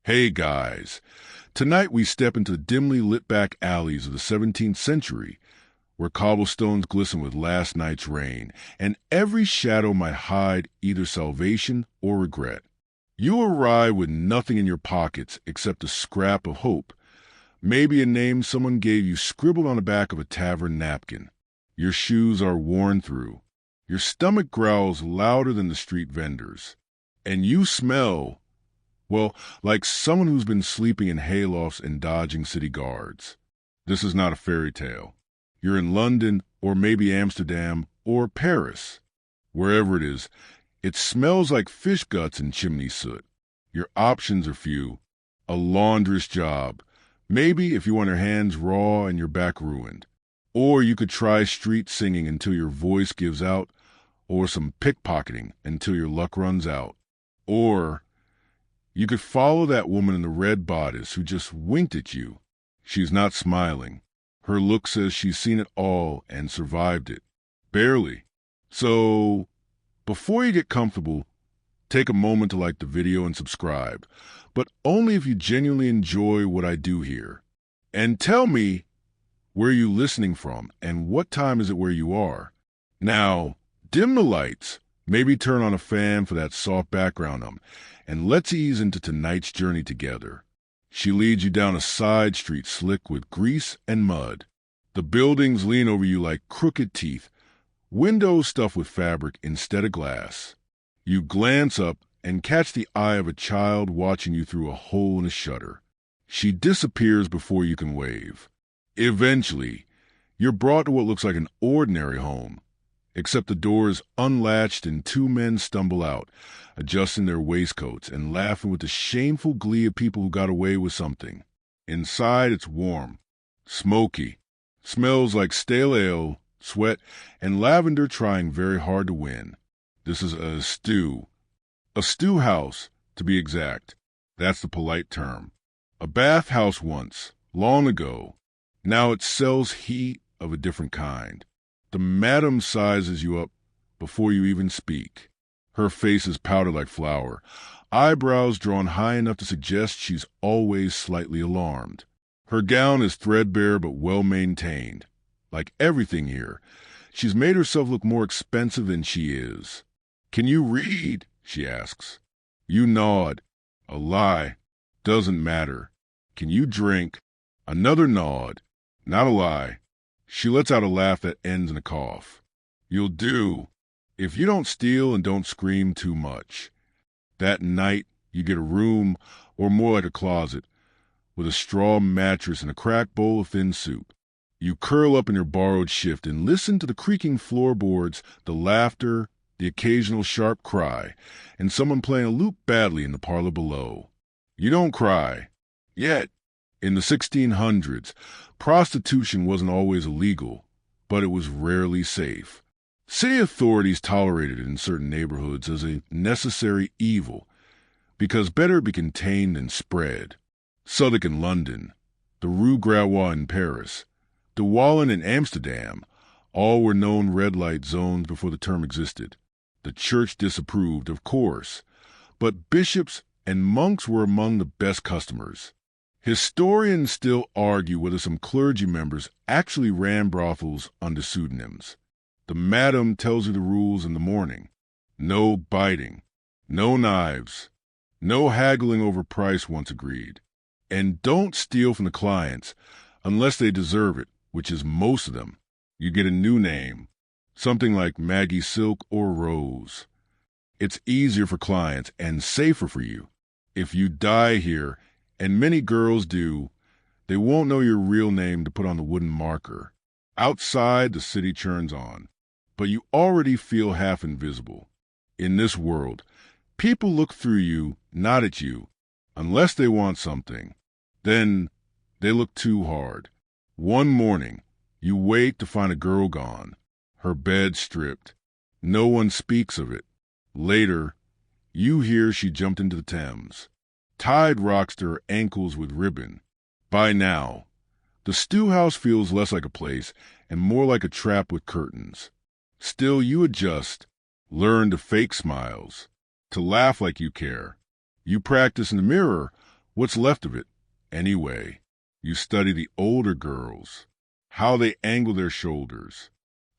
Hey guys, tonight we step into the dimly lit back alleys of the 17th century, where cobblestones glisten with last night's rain, and every shadow might hide either salvation or regret. You arrive with nothing in your pockets except a scrap of hope, maybe a name someone gave you scribbled on the back of a tavern napkin. Your shoes are worn through. Your stomach growls louder than the street vendors. And you smell, well, like someone who's been sleeping in haylofts and dodging city guards. This is not a fairy tale. You're in London, or maybe Amsterdam, or Paris. Wherever it is, it smells like fish guts and chimney soot. Your options are few. A laundress job, maybe if you want your hands raw and your back ruined. Or you could try street singing until your voice gives out, or some pickpocketing until your luck runs out. Or you could follow that woman in the red bodice who just winked at you. She's not smiling. Her look says she's seen it all and survived it. Barely. So, before you get comfortable, take a moment to like the video and subscribe, but only if you genuinely enjoy what I do here. And tell me where you're listening from and what time is it where you are. Now, dim the lights, maybe turn on a fan for that soft background and let's ease into tonight's journey together. She leads you down a side street slick with grease and mud. The buildings lean over you like crooked teeth, windows stuffed with fabric instead of glass. You glance up and catch the eye of a child watching you through a hole in a shutter. She disappears before you can wave. Eventually, you're brought to what looks like an ordinary home, except the door is unlatched and two men stumble out, adjusting their waistcoats and laughing with the shameful glee of people who got away with something. Inside, it's warm, smoky, smells like stale ale, sweat, and lavender trying very hard to win. This is a stew house, to be exact. That's the polite term. A bathhouse once, long ago. Now it sells heat of a different kind. The madam sizes you up before you even speak. Her face is powdered like flour, eyebrows drawn high enough to suggest she's always slightly alarmed. Her gown is threadbare but well-maintained. Like everything here, she's made herself look more expensive than she is. "Can you read?" she asks. You nod. A lie. Doesn't matter. "Can you drink?" Another nod. Not a lie. She lets out a laugh that ends in a cough. "You'll do, if you don't steal and don't scream too much." That night, you get a room, or more like a closet, with a straw mattress and a cracked bowl of thin soup. You curl up in your borrowed shift and listen to the creaking floorboards, the laughter, the occasional sharp cry, and someone playing a lute badly in the parlor below. You don't cry. Yet. In the 1600s, prostitution wasn't always illegal, but it was rarely safe. City authorities tolerated it in certain neighborhoods as a necessary evil, because better be contained than spread. Southwark in London, the Rue Gravois in Paris, De Wallen in Amsterdam, all were known red light zones before the term existed. The church disapproved, of course, but bishops and monks were among the best customers. Historians still argue whether some clergy members actually ran brothels under pseudonyms. The madam tells you the rules in the morning. No biting. No knives. No haggling over price once agreed. And don't steal from the clients unless they deserve it, which is most of them. You get a new name, something like Maggie Silk or Rose. It's easier for clients and safer for you. If you die here, and many girls do, they won't know your real name to put on the wooden marker. Outside, the city churns on, but you already feel half invisible. In this world, people look through you, not at you, unless they want something. Then they look too hard. One morning, you wake to find a girl gone, her bed stripped. No one speaks of it. Later, you hear she jumped into the Thames. Tide rocks to her ankles with ribbon. By now, the stew house feels less like a place and more like a trap with curtains. Still, you adjust, learn to fake smiles, to laugh like you care. You practice in the mirror What's left of it, anyway. You study the older girls, how they angle their shoulders,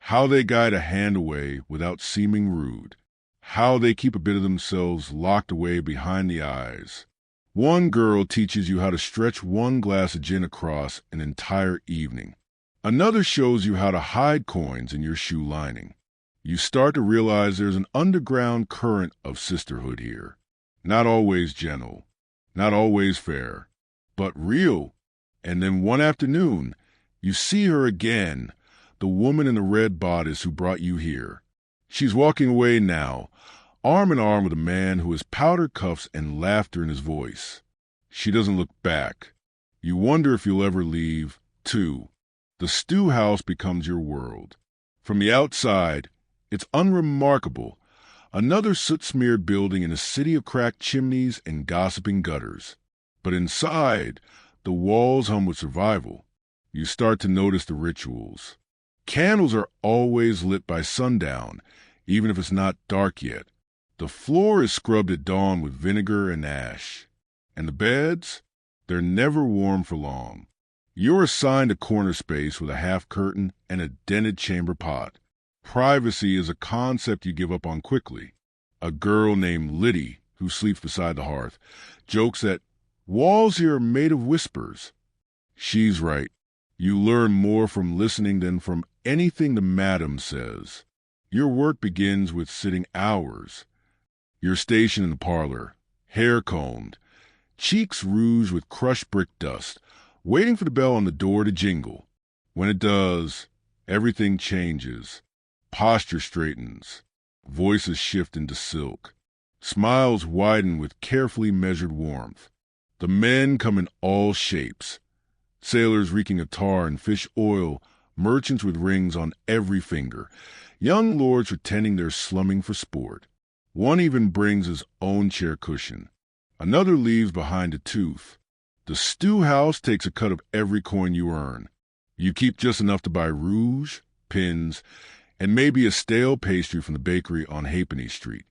how they guide a hand away without seeming rude, how they keep a bit of themselves locked away behind the eyes. One girl teaches you how to stretch one glass of gin across an entire evening. Another shows you how to hide coins in your shoe lining. You start to realize there's an underground current of sisterhood here. Not always gentle, not always fair, but real. And then one afternoon, you see her again, the woman in the red bodice who brought you here. She's walking away now, arm in arm with a man who has powder cuffs and laughter in his voice. She doesn't look back. You wonder if you'll ever leave, too. The stew house becomes your world. From the outside, it's unremarkable. Another soot-smeared building in a city of cracked chimneys and gossiping gutters. But inside, the walls hum with survival. You start to notice the rituals. Candles are always lit by sundown, even if it's not dark yet. The floor is scrubbed at dawn with vinegar and ash. And the beds? They're never warm for long. You're assigned a corner space with a half curtain and a dented chamber pot. Privacy is a concept you give up on quickly. A girl named Liddy, who sleeps beside the hearth, jokes that walls here are made of whispers. She's right. You learn more from listening than from anything the madam says. Your work begins with sitting hours. You're stationed in the parlor, hair combed, cheeks rouged with crushed brick dust, waiting for the bell on the door to jingle. When it does, everything changes. Posture straightens. Voices shift into silk. Smiles widen with carefully measured warmth. The men come in all shapes. Sailors reeking of tar and fish oil, merchants with rings on every finger, young lords pretending they're slumming for sport. One even brings his own chair cushion. Another leaves behind a tooth. The stew house takes a cut of every coin you earn. You keep just enough to buy rouge, pins, and maybe a stale pastry from the bakery on Halfpenny Street.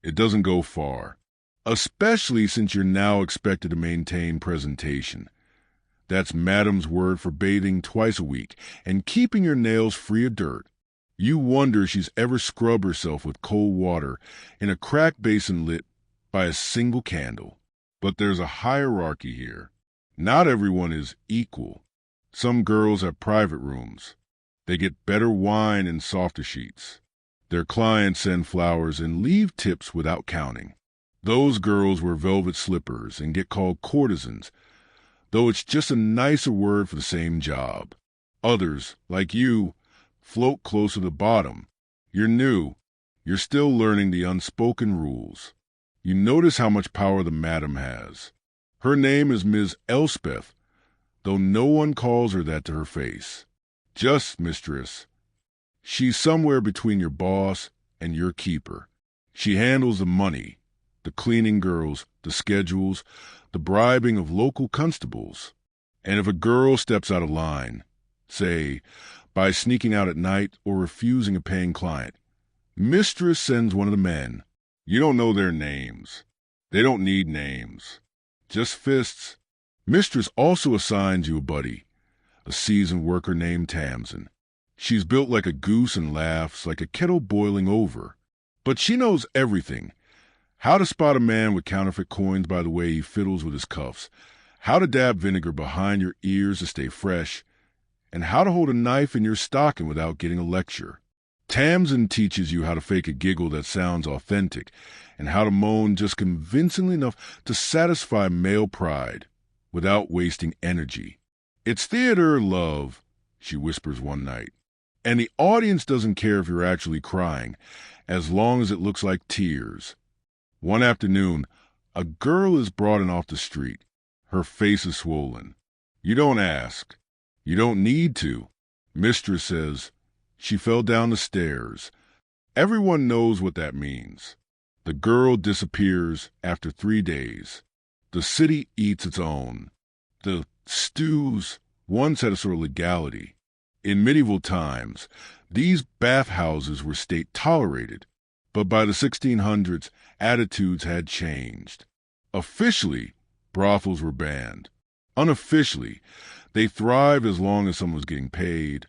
It doesn't go far, especially since you're now expected to maintain presentation. That's Madam's word for bathing twice a week and keeping your nails free of dirt. You wonder if she's ever scrubbed herself with cold water in a cracked basin lit by a single candle. But there's a hierarchy here. Not everyone is equal. Some girls have private rooms. They get better wine and softer sheets. Their clients send flowers and leave tips without counting. Those girls wear velvet slippers and get called courtesans, though it's just a nicer word for the same job. Others, like you, float closer to the bottom. You're new. You're still learning the unspoken rules. You notice how much power the madam has. Her name is Ms. Elspeth, though no one calls her that to her face. Just mistress. She's somewhere between your boss and your keeper. She handles the money, the cleaning girls, the schedules, the bribing of local constables. And if a girl steps out of line, say, by sneaking out at night or refusing a paying client, mistress sends one of the men. You don't know their names. They don't need names. Just fists. Mistress also assigns you a buddy, a seasoned worker named Tamsin. She's built like a goose and laughs like a kettle boiling over. But she knows everything. How to spot a man with counterfeit coins by the way he fiddles with his cuffs, how to dab vinegar behind your ears to stay fresh, and how to hold a knife in your stocking without getting a lecture. Tamsin teaches you how to fake a giggle that sounds authentic, and how to moan just convincingly enough to satisfy male pride without wasting energy. It's theater, love, she whispers one night, and the audience doesn't care if you're actually crying, as long as it looks like tears. One afternoon, a girl is brought in off the street. Her face is swollen. You don't ask. You don't need to. Mistress says, she fell down the stairs. Everyone knows what that means. The girl disappears after 3 days. The city eats its own. The stews once had a sort of legality. In medieval times, these bathhouses were state-tolerated, but by the 1600s, attitudes had changed. Officially, brothels were banned. Unofficially, they thrived as long as someone was getting paid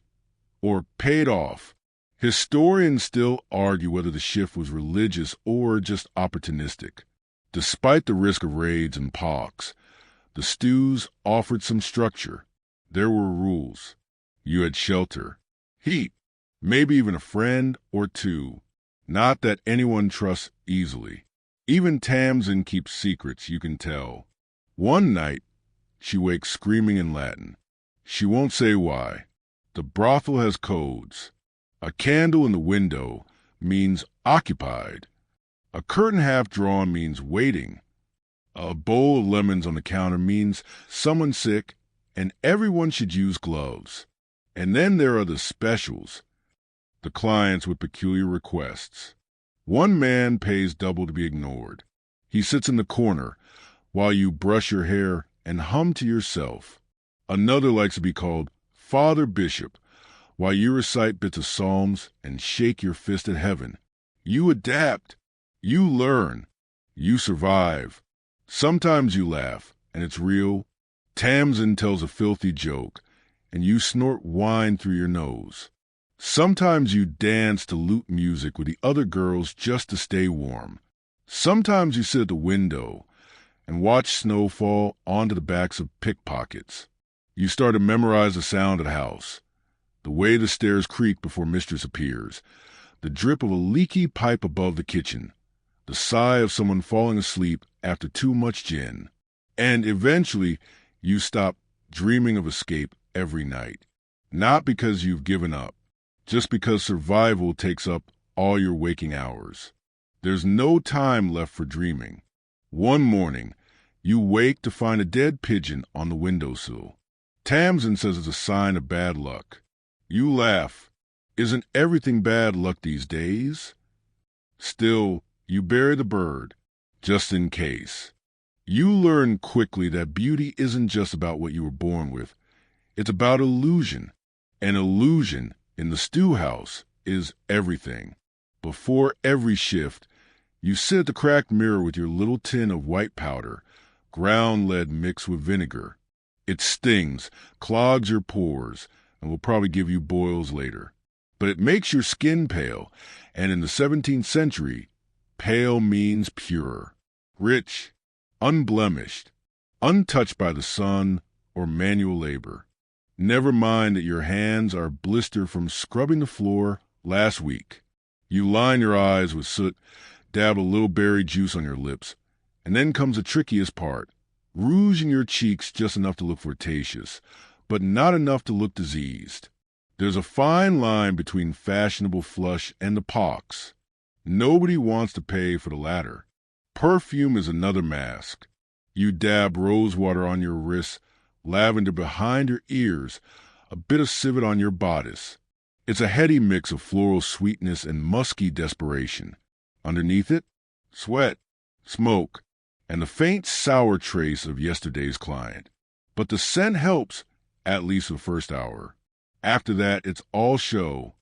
or paid off. Historians still argue whether the shift was religious or just opportunistic. Despite the risk of raids and pox, the stews offered some structure. There were rules. You had shelter, heat, maybe even a friend or two. Not that anyone trusts easily. Even Tamsin keeps secrets, you can tell. One night, she wakes screaming in Latin. She won't say why. The brothel has codes. A candle in the window means occupied. A curtain half drawn means waiting. A bowl of lemons on the counter means someone's sick, and everyone should use gloves. And then there are the specials, the clients with peculiar requests. One man pays double to be ignored. He sits in the corner while you brush your hair and hum to yourself. Another likes to be called Father Bishop while you recite bits of psalms and shake your fist at heaven. You adapt. You learn. You survive. Sometimes you laugh, and it's real. Tamsin tells a filthy joke, and you snort wine through your nose. Sometimes you dance to lute music with the other girls just to stay warm. Sometimes you sit at the window and watch snow fall onto the backs of pickpockets. You start to memorize the sound of the house, the way the stairs creak before mistress appears, the drip of a leaky pipe above the kitchen, the sigh of someone falling asleep after too much gin. And eventually, you stop dreaming of escape every night. Not because you've given up, just because survival takes up all your waking hours. There's no time left for dreaming. One morning, you wake to find a dead pigeon on the windowsill. Tamsin says it's a sign of bad luck. You laugh. Isn't everything bad luck these days? Still, you bury the bird, just in case. You learn quickly that beauty isn't just about what you were born with. It's about illusion. An illusion in the stew house is everything. Before every shift, you sit at the cracked mirror with your little tin of white powder, ground lead mixed with vinegar. It stings, clogs your pores, and will probably give you boils later. But it makes your skin pale, and in the 17th century, pale means pure, rich, unblemished, untouched by the sun or manual labor. Never mind that your hands are blistered from scrubbing the floor last week. You line your eyes with soot, dab a little berry juice on your lips, and then comes the trickiest part, rouging your cheeks just enough to look flirtatious, but not enough to look diseased. There's a fine line between fashionable flush and the pox. Nobody wants to pay for the latter. Perfume is another mask. You dab rose water on your wrists, lavender behind your ears, a bit of civet on your bodice. It's a heady mix of floral sweetness and musky desperation. Underneath it, sweat, smoke, and the faint sour trace of yesterday's client. But the scent helps, at least the first hour. After that, it's all show.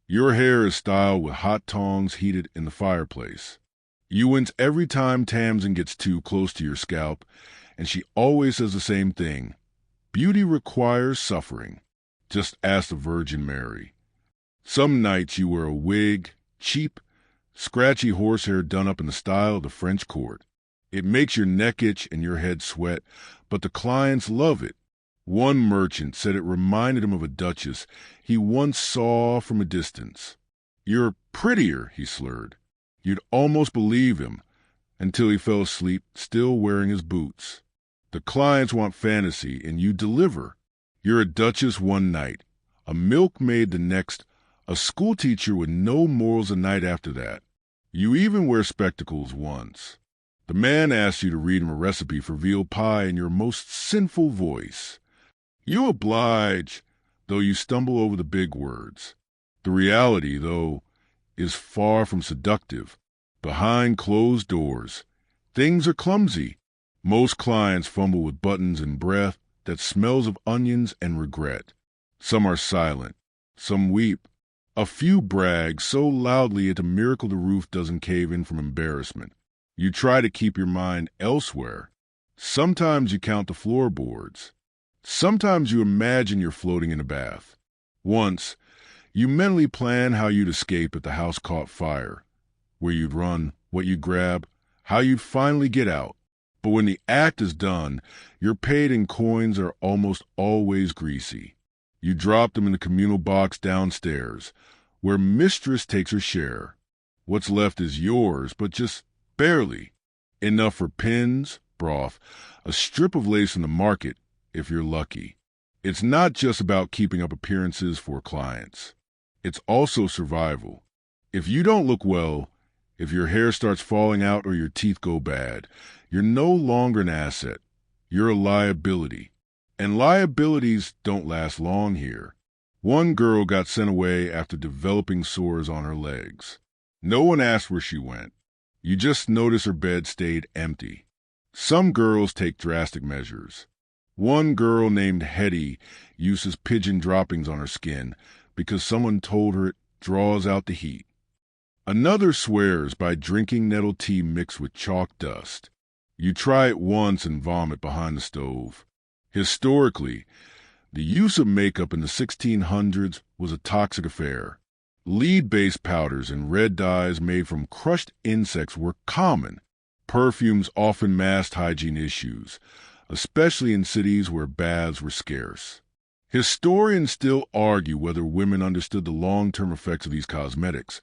Your hair is styled with hot tongs heated in the fireplace. You wince every time Tamsin gets too close to your scalp, and she always says the same thing. Beauty requires suffering. Just ask the Virgin Mary. Some nights you wear a wig, cheap, scratchy horsehair done up in the style of the French court. It makes your neck itch and your head sweat, but the clients love it. One merchant said it reminded him of a duchess he once saw from a distance. "You're prettier," he slurred. You'd almost believe him, until he fell asleep, still wearing his boots. The clients want fantasy, and you deliver. You're a duchess one night, a milkmaid the next, a schoolteacher with no morals the night after that. You even wear spectacles once. The man asks you to read him a recipe for veal pie in your most sinful voice. You oblige, though you stumble over the big words. The reality, though, is far from seductive. Behind closed doors, things are clumsy. Most clients fumble with buttons and breath that smells of onions and regret. Some are silent. Some weep. A few brag so loudly it's a miracle the roof doesn't cave in from embarrassment. You try to keep your mind elsewhere. Sometimes you count the floorboards. Sometimes you imagine you're floating in a bath. Once, you mentally plan how you'd escape if the house caught fire, where you'd run, what you'd grab, how you'd finally get out. But when the act is done, your paid in coins are almost always greasy. You drop them in the communal box downstairs, where mistress takes her share. What's left is yours, but just barely. Enough for pins, broth, a strip of lace in the market, if you're lucky. It's not just about keeping up appearances for clients. It's also survival. If you don't look well, if your hair starts falling out or your teeth go bad, you're no longer an asset. You're a liability. And liabilities don't last long here. One girl got sent away after developing sores on her legs. No one asked where she went. You just notice her bed stayed empty. Some girls take drastic measures. One girl named Hetty uses pigeon droppings on her skin because someone told her it draws out the heat. Another swears by drinking nettle tea mixed with chalk dust. You try it once and vomit behind the stove. Historically, the use of makeup in the 1600s was a toxic affair. Lead-based powders and red dyes made from crushed insects were common. Perfumes often masked hygiene issues, especially in cities where baths were scarce. Historians still argue whether women understood the long-term effects of these cosmetics,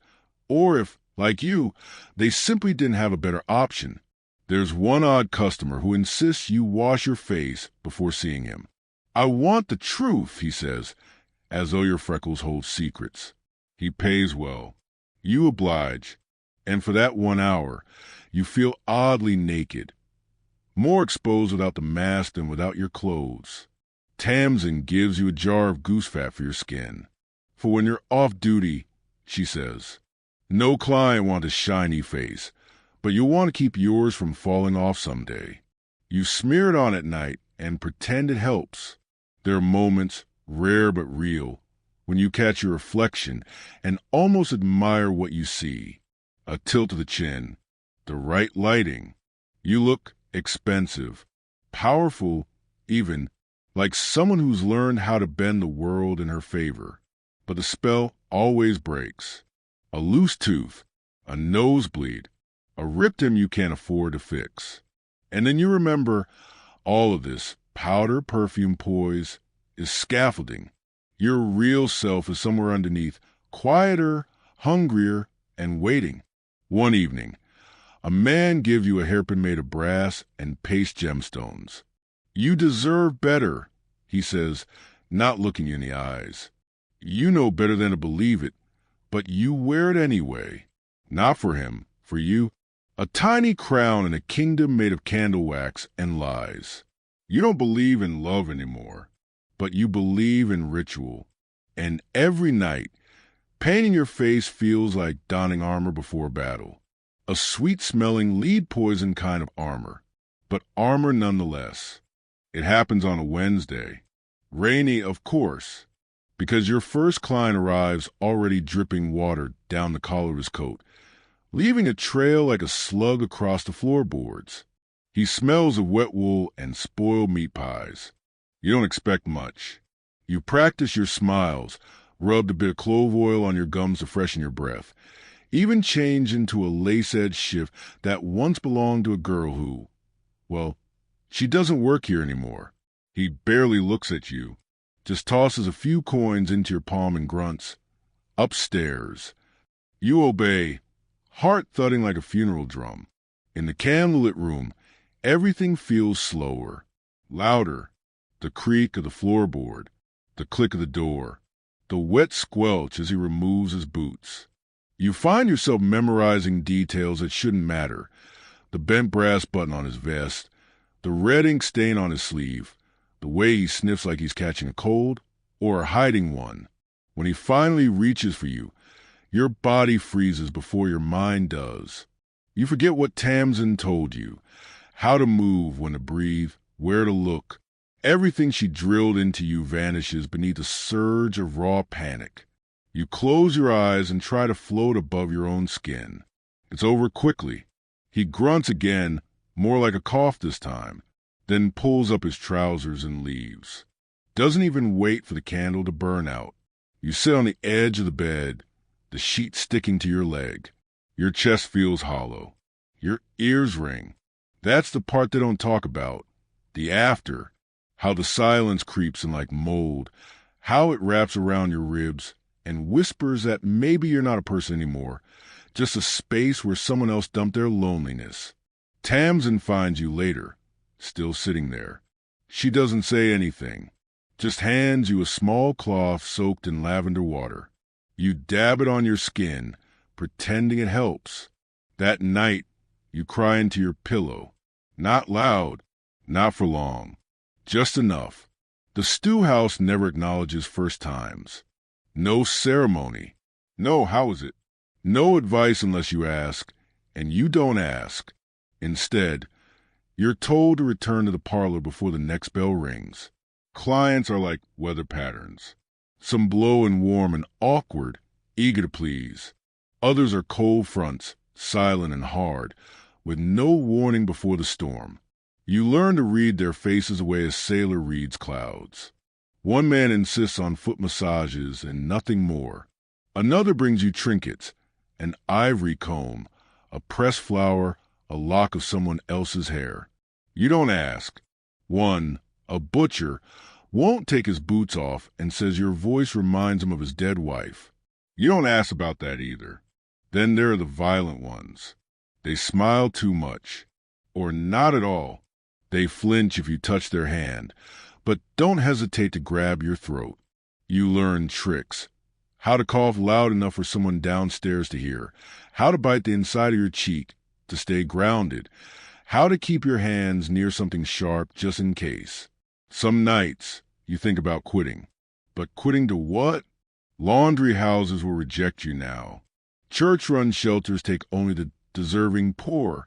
or if, like you, they simply didn't have a better option. There's one odd customer who insists you wash your face before seeing him. "I want the truth," he says, as though your freckles hold secrets. He pays well. You oblige, and for that 1 hour, you feel oddly naked, more exposed without the mask than without your clothes. Tamsin gives you a jar of goose fat for your skin. For when you're off duty, she says, no client wants a shiny face, but you'll want to keep yours from falling off someday. You smear it on at night and pretend it helps. There are moments, rare but real, when you catch your reflection and almost admire what you see. A tilt of the chin, the right lighting. You look expensive, powerful, even like someone who's learned how to bend the world in her favor. But the spell always breaks. A loose tooth, a nosebleed, a ripped hem you can't afford to fix. And then you remember all of this powder, perfume, poise is scaffolding. Your real self is somewhere underneath, quieter, hungrier, and waiting. One evening, a man gives you a hairpin made of brass and paste gemstones. You deserve better, he says, not looking you in the eyes. You know better than to believe it, but you wear it anyway. Not for him, for you. A tiny crown in a kingdom made of candle wax and lies. You don't believe in love anymore, but you believe in ritual. And every night, painting your face feels like donning armor before battle. A sweet-smelling, lead-poison kind of armor, but armor nonetheless. It happens on a Wednesday. Rainy, of course, because your first client arrives already dripping water down the collar of his coat, leaving a trail like a slug across the floorboards. He smells of wet wool and spoiled meat pies. You don't expect much. You practice your smiles, rubbed a bit of clove oil on your gums to freshen your breath, even change into a lace-edged shift that once belonged to a girl who, well, she doesn't work here anymore. He barely looks at you, just tosses a few coins into your palm and grunts, "Upstairs." You obey, heart thudding like a funeral drum. In the candlelit room, everything feels slower, louder. The creak of the floorboard, the click of the door, the wet squelch as he removes his boots. You find yourself memorizing details that shouldn't matter. The bent brass button on his vest, the red ink stain on his sleeve, the way he sniffs like he's catching a cold or hiding one. When he finally reaches for you, your body freezes before your mind does. You forget what Tamsin told you, how to move, when to breathe, where to look. Everything she drilled into you vanishes beneath a surge of raw panic. You close your eyes and try to float above your own skin. It's over quickly. He grunts again, more like a cough this time. then pulls up his trousers and leaves. Doesn't even wait for the candle to burn out. You sit on the edge of the bed, the sheet sticking to your leg. Your chest feels hollow. Your ears ring. That's the part they don't talk about. The after. How the silence creeps in like mold. How it wraps around your ribs and whispers that maybe you're not a person anymore. Just a space where someone else dumped their loneliness. Tamsin finds you later, still sitting there. She doesn't say anything. Just hands you a small cloth soaked in lavender water. You dab it on your skin, pretending it helps. That night, you cry into your pillow. Not loud, not for long. Just enough. The stew house never acknowledges first times. No ceremony. No, how is it? No advice unless you ask, and you don't ask. Instead, you're told to return to the parlor before the next bell rings. Clients are like weather patterns. Some blow in warm and awkward, eager to please. Others are cold fronts, silent and hard, with no warning before the storm. You learn to read their faces away as sailor reads clouds. One man insists on foot massages and nothing more. Another brings you trinkets, an ivory comb, a pressed flower, a lock of someone else's hair. You don't ask. One, a butcher, won't take his boots off and says your voice reminds him of his dead wife. You don't ask about that either. Then there are the violent ones. They smile too much, or not at all. They flinch if you touch their hand, but don't hesitate to grab your throat. You learn tricks. How to cough loud enough for someone downstairs to hear. How to bite the inside of your cheek to stay grounded. How to keep your hands near something sharp just in case. Some nights you think about quitting. But quitting to what? Laundry houses will reject you now. Church-run shelters take only the deserving poor,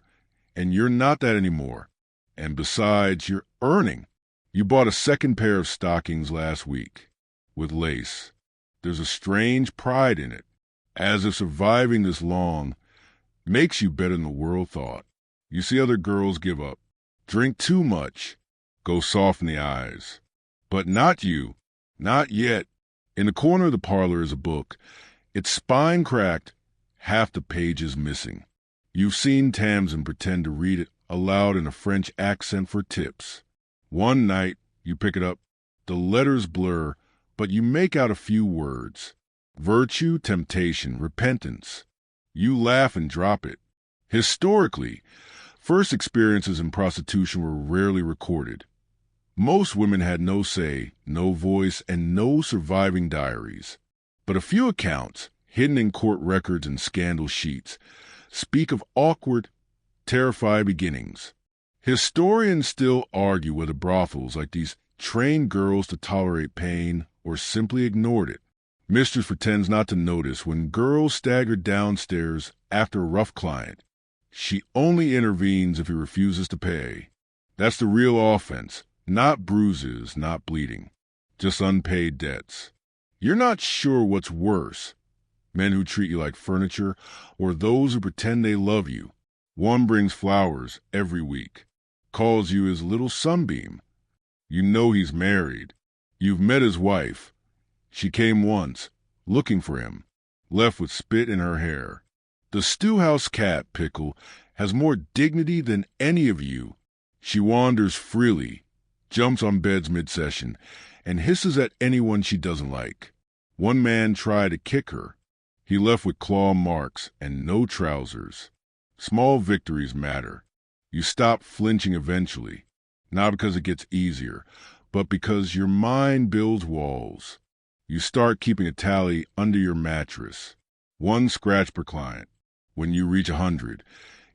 and you're not that anymore. And besides, you're earning. You bought a second pair of stockings last week, with lace. There's a strange pride in it, as if surviving this long makes you better than the world thought. You see other girls give up, drink too much, go soft in the eyes. But not you, not yet. In the corner of the parlor is a book. Its spine cracked, half the pages missing. You've seen Tamsin pretend to read it aloud in a French accent for tips. One night, you pick it up. The letters blur, but you make out a few words. Virtue, temptation, repentance. You laugh and drop it. Historically, first experiences in prostitution were rarely recorded. Most women had no say, no voice, and no surviving diaries. But a few accounts, hidden in court records and scandal sheets, speak of awkward, terrified beginnings. Historians still argue whether brothels like these trained girls to tolerate pain or simply ignored it. Mistress pretends not to notice when girls stagger downstairs after a rough client. She only intervenes if he refuses to pay. That's the real offense, not bruises, not bleeding, just unpaid debts. You're not sure what's worse, men who treat you like furniture or those who pretend they love you. One brings flowers every week, calls you his little sunbeam. You know he's married. You've met his wife. She came once, looking for him, left with spit in her hair. The stewhouse cat, Pickle, has more dignity than any of you. She wanders freely, jumps on beds mid-session, and hisses at anyone she doesn't like. One man tried to kick her. He left with claw marks and no trousers. Small victories matter. You stop flinching eventually, not because it gets easier, but because your mind builds walls. You start keeping a tally under your mattress. 1 scratch per client. When you reach 100,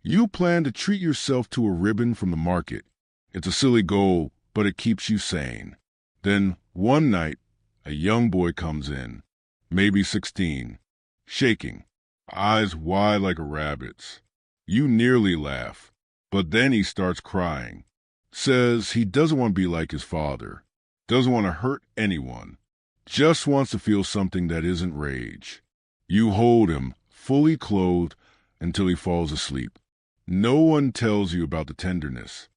you plan to treat yourself to a ribbon from the market. It's a silly goal, but it keeps you sane. Then, one night, a young boy comes in, maybe 16, shaking, eyes wide like a rabbit's. You nearly laugh, but then he starts crying. Says he doesn't want to be like his father, doesn't want to hurt anyone, just wants to feel something that isn't rage. You hold him, fully clothed, until he falls asleep. No one tells you about the tenderness.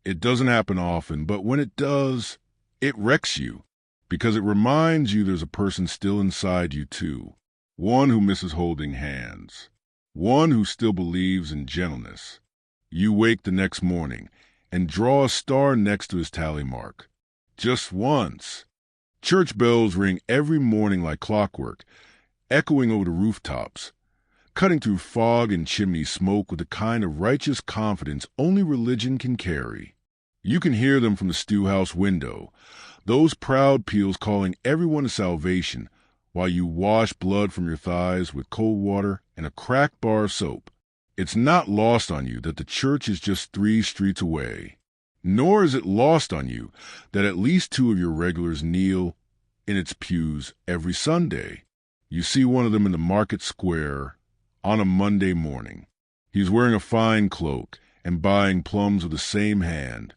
It doesn't happen often, but when it does, it wrecks you because it reminds you there's a person still inside you too. One who misses holding hands. One who still believes in gentleness. You wake the next morning and draw a star next to his tally mark. Just once. Church bells ring every morning like clockwork, echoing over the rooftops, cutting through fog and chimney smoke with the kind of righteous confidence only religion can carry. You can hear them from the stew house window, those proud peals calling everyone to salvation while you wash blood from your thighs with cold water and a cracked bar of soap. It's not lost on you that the church is just 3 streets away. Nor is it lost on you that at least 2 of your regulars kneel in its pews every Sunday. You see one of them in the market square on a Monday morning. He's wearing a fine cloak and buying plums with the same hand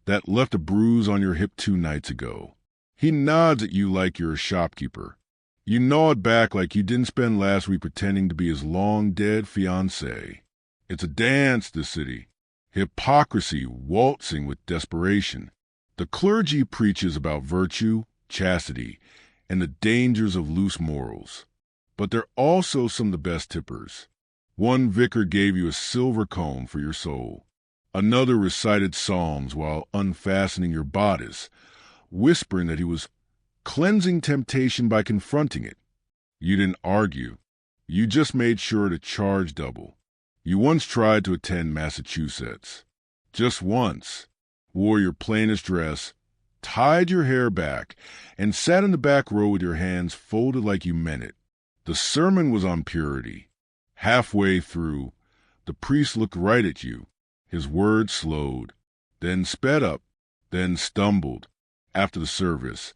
that left a bruise on your hip 2 nights ago. He nods at you like you're a shopkeeper. You nod back like you didn't spend last week pretending to be his long-dead fiancé. It's a dance, this city. Hypocrisy waltzing with desperation. The clergy preaches about virtue, chastity, and the dangers of loose morals. But they're also some of the best tippers. One vicar gave you a silver comb for your soul. Another recited psalms while unfastening your bodice, whispering that he was cleansing temptation by confronting it. You didn't argue. You just made sure to charge double. You once tried to attend Massachusetts. Just once. Wore your plainest dress, tied your hair back, and sat in the back row with your hands folded like you meant it. The sermon was on purity. Halfway through, the priest looked right at you. His words slowed, then sped up, then stumbled. After the service,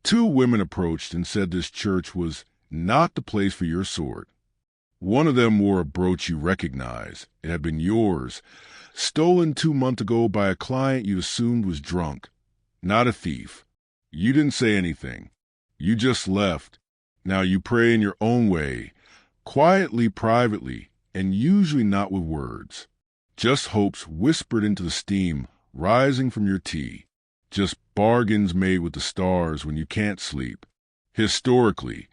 2 women approached and said this church was not the place for your sort. One of them wore a brooch you recognize. It had been yours, stolen 2 months ago by a client you assumed was drunk, not a thief. You didn't say anything. You just left. Now you pray in your own way, quietly, privately, and usually not with words. Just hopes whispered into the steam rising from your tea. Just bargains made with the stars when you can't sleep. Historically,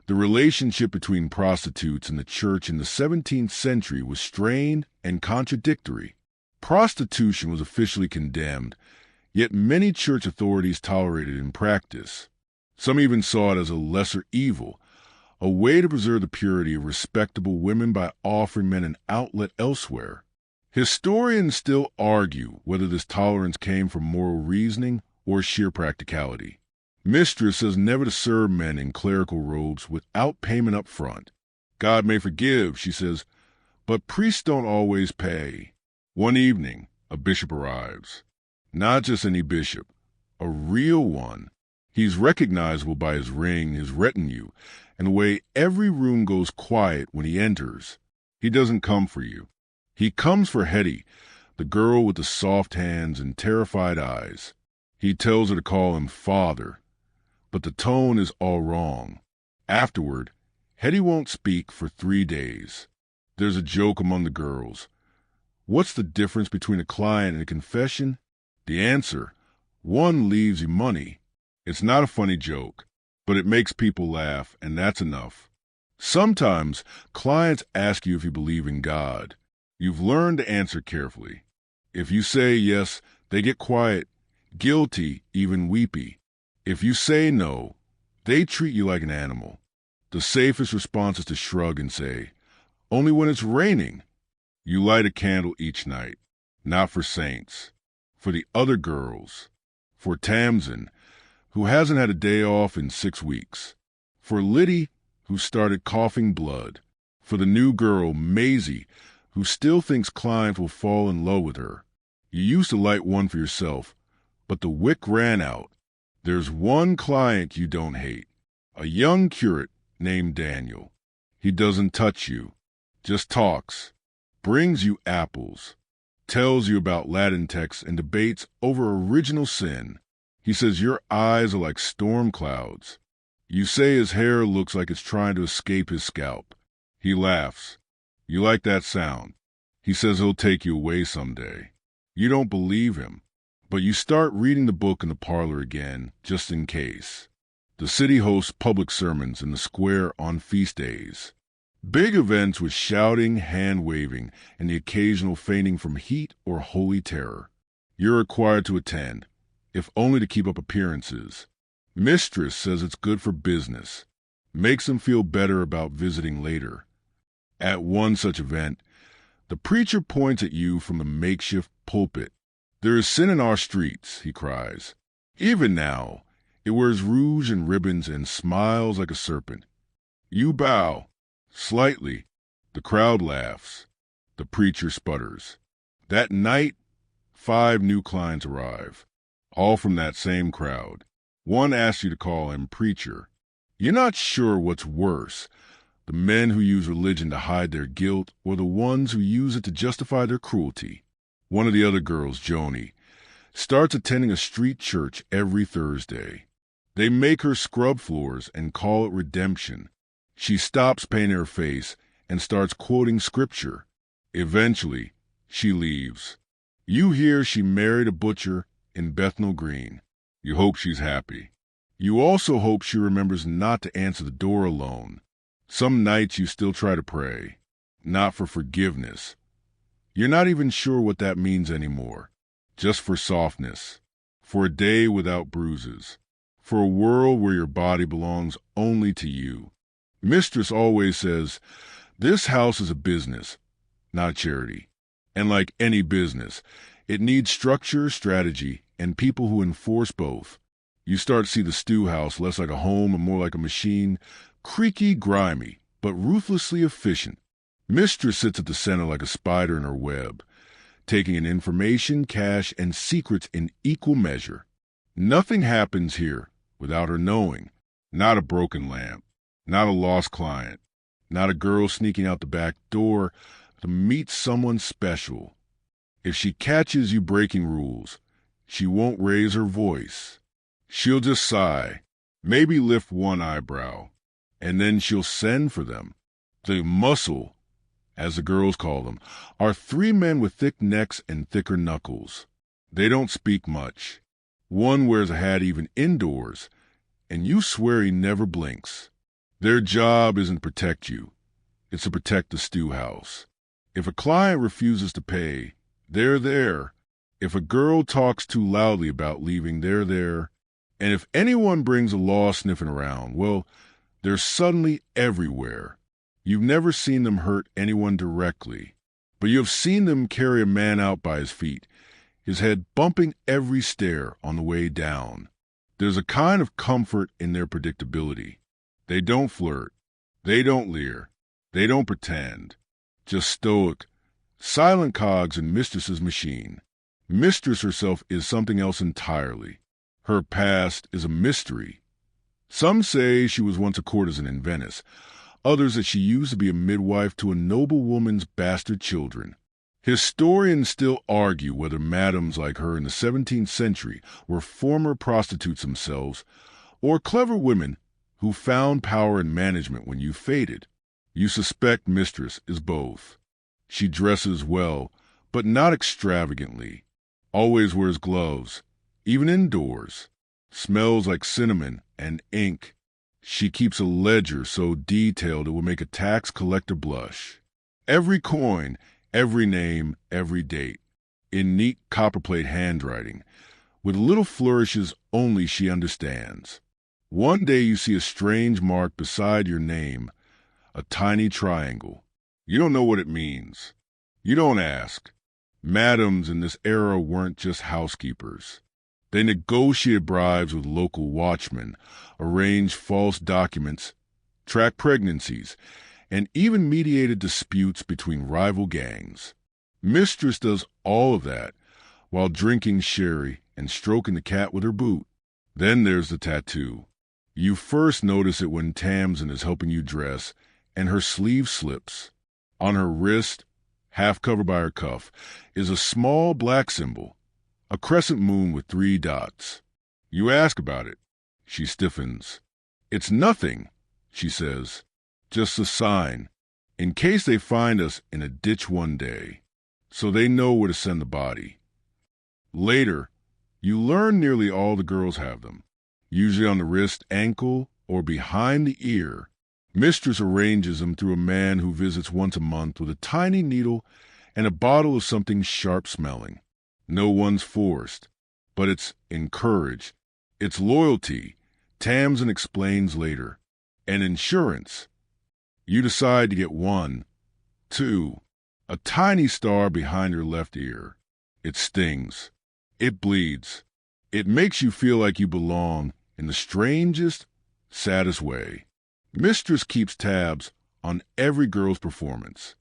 the relationship between prostitutes and the church in the 17th century was strained and contradictory. Prostitution was officially condemned, yet many church authorities tolerated it in practice. Some even saw it as a lesser evil, a way to preserve the purity of respectable women by offering men an outlet elsewhere. Historians still argue whether this tolerance came from moral reasoning or sheer practicality. Mistress says never to serve men in clerical robes without payment up front. God may forgive, she says, but priests don't always pay. One evening, a bishop arrives. Not just any bishop, a real one. He's recognizable by his ring, his retinue, and the way every room goes quiet when he enters. He doesn't come for you. He comes for Hetty, the girl with the soft hands and terrified eyes. He tells her to call him father, but the tone is all wrong. Afterward, Hetty won't speak for 3 days. There's a joke among the girls. What's the difference between a client and a confession? The answer, one leaves you money. It's not a funny joke, but it makes people laugh, and that's enough. Sometimes clients ask you if you believe in God. You've learned to answer carefully. If you say yes, they get quiet, guilty, even weepy. If you say no, they treat you like an animal. The safest response is to shrug and say, only when it's raining. You light a candle each night, not for saints, for the other girls, for Tamsin, who hasn't had a day off in 6 weeks, for Liddy, who started coughing blood, for the new girl, Maisie, who still thinks clients will fall in love with her. You used to light one for yourself, but the wick ran out. There's one client you don't hate, a young curate named Daniel. He doesn't touch you, just talks, brings you apples, tells you about Latin texts and debates over original sin. He says your eyes are like storm clouds. You say his hair looks like it's trying to escape his scalp. He laughs. You like that sound. He says he'll take you away someday. You don't believe him, but you start reading the book in the parlor again, just in case. The city hosts public sermons in the square on feast days. Big events with shouting, hand-waving, and the occasional fainting from heat or holy terror. You're required to attend, if only to keep up appearances. Mistress says it's good for business. Makes them feel better about visiting later. At one such event, the preacher points at you from the makeshift pulpit. "There is sin in our streets," he cries. "Even now, it wears rouge and ribbons and smiles like a serpent." You bow. Slightly. The crowd laughs. The preacher sputters. That night, 5 new clients arrive, all from that same crowd. One asks you to call him preacher. You're not sure what's worse, the men who use religion to hide their guilt or the ones who use it to justify their cruelty. One of the other girls, Joni, starts attending a street church every Thursday. They make her scrub floors and call it redemption. She stops painting her face and starts quoting scripture. Eventually, she leaves. You hear she married a butcher in Bethnal Green. You hope she's happy. You also hope she remembers not to answer the door alone. Some nights you still try to pray, not for forgiveness. You're not even sure what that means anymore. Just for softness, for a day without bruises, for a world where your body belongs only to you. Mistress always says, "This house is a business, not charity. And like any business, it needs structure, strategy, and people who enforce both." You start to see the stew house less like a home and more like a machine, creaky, grimy, but ruthlessly efficient. Mistress sits at the center like a spider in her web, taking in information, cash, and secrets in equal measure. Nothing happens here without her knowing. Not a broken lamp, not a lost client, not a girl sneaking out the back door to meet someone special. If she catches you breaking rules, she won't raise her voice. She'll just sigh, maybe lift one eyebrow, and then she'll send for them. The muscle, as the girls call them, are 3 men with thick necks and thicker knuckles. They don't speak much. One wears a hat even indoors, and you swear he never blinks. Their job isn't to protect you. It's to protect the stew house. If a client refuses to pay, they're there. If a girl talks too loudly about leaving, they're there. And if anyone brings a law sniffing around, well, they're suddenly everywhere. You've never seen them hurt anyone directly, but you have seen them carry a man out by his feet, his head bumping every stair on the way down. There's a kind of comfort in their predictability. They don't flirt. They don't leer. They don't pretend. Just stoic, silent cogs in Mistress's machine. Mistress herself is something else entirely. Her past is a mystery. Some say she was once a courtesan in Venice, others that she used to be a midwife to a noble woman's bastard children. Historians still argue whether madams like her in the 17th century were former prostitutes themselves or clever women who found power and management when you faded. You suspect Mistress is both. She dresses well, but not extravagantly. Always wears gloves, even indoors. Smells like cinnamon and ink. She keeps a ledger so detailed it will make a tax collector blush. Every coin, every name, every date, in neat copperplate handwriting, with little flourishes only she understands. One day you see a strange mark beside your name, a tiny triangle. You don't know what it means. You don't ask. Madams in this era weren't just housekeepers. They negotiated bribes with local watchmen, arranged false documents, tracked pregnancies, and even mediated disputes between rival gangs. Mistress does all of that while drinking sherry and stroking the cat with her boot. Then there's the tattoo. You first notice it when Tamsin is helping you dress and her sleeve slips. On her wrist, half covered by her cuff, is a small black symbol, a crescent moon with 3 dots. You ask about it. She stiffens. "It's nothing," she says. "Just a sign, in case they find us in a ditch one day, so they know where to send the body." Later, you learn nearly all the girls have them, usually on the wrist, ankle, or behind the ear. Mistress arranges them through a man who visits once a month with a tiny needle and a bottle of something sharp-smelling. No one's forced, but it's encouraged. It's loyalty, Tamsin explains later, and insurance. You decide to get 1, 2, a tiny star behind your left ear. It stings. It bleeds. It makes you feel like you belong in the strangest, saddest way. Mistress keeps tabs on every girl's performance,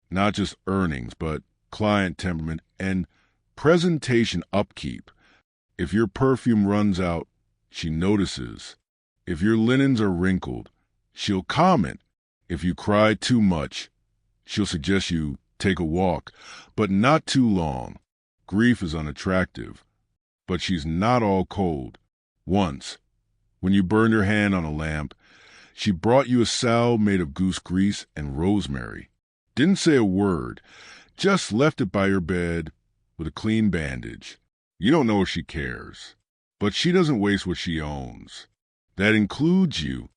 not just earnings, but client temperament and presentation upkeep. If your perfume runs out, she notices. If your linens are wrinkled, she'll comment. If you cry too much, she'll suggest you take a walk, but not too long. Grief is unattractive, but she's not all cold. Once, when you burned her hand on a lamp, she brought you a salve made of goose grease and rosemary. Didn't say a word, just left it by your bed with a clean bandage. You don't know if she cares, but she doesn't waste what she owns. That includes you.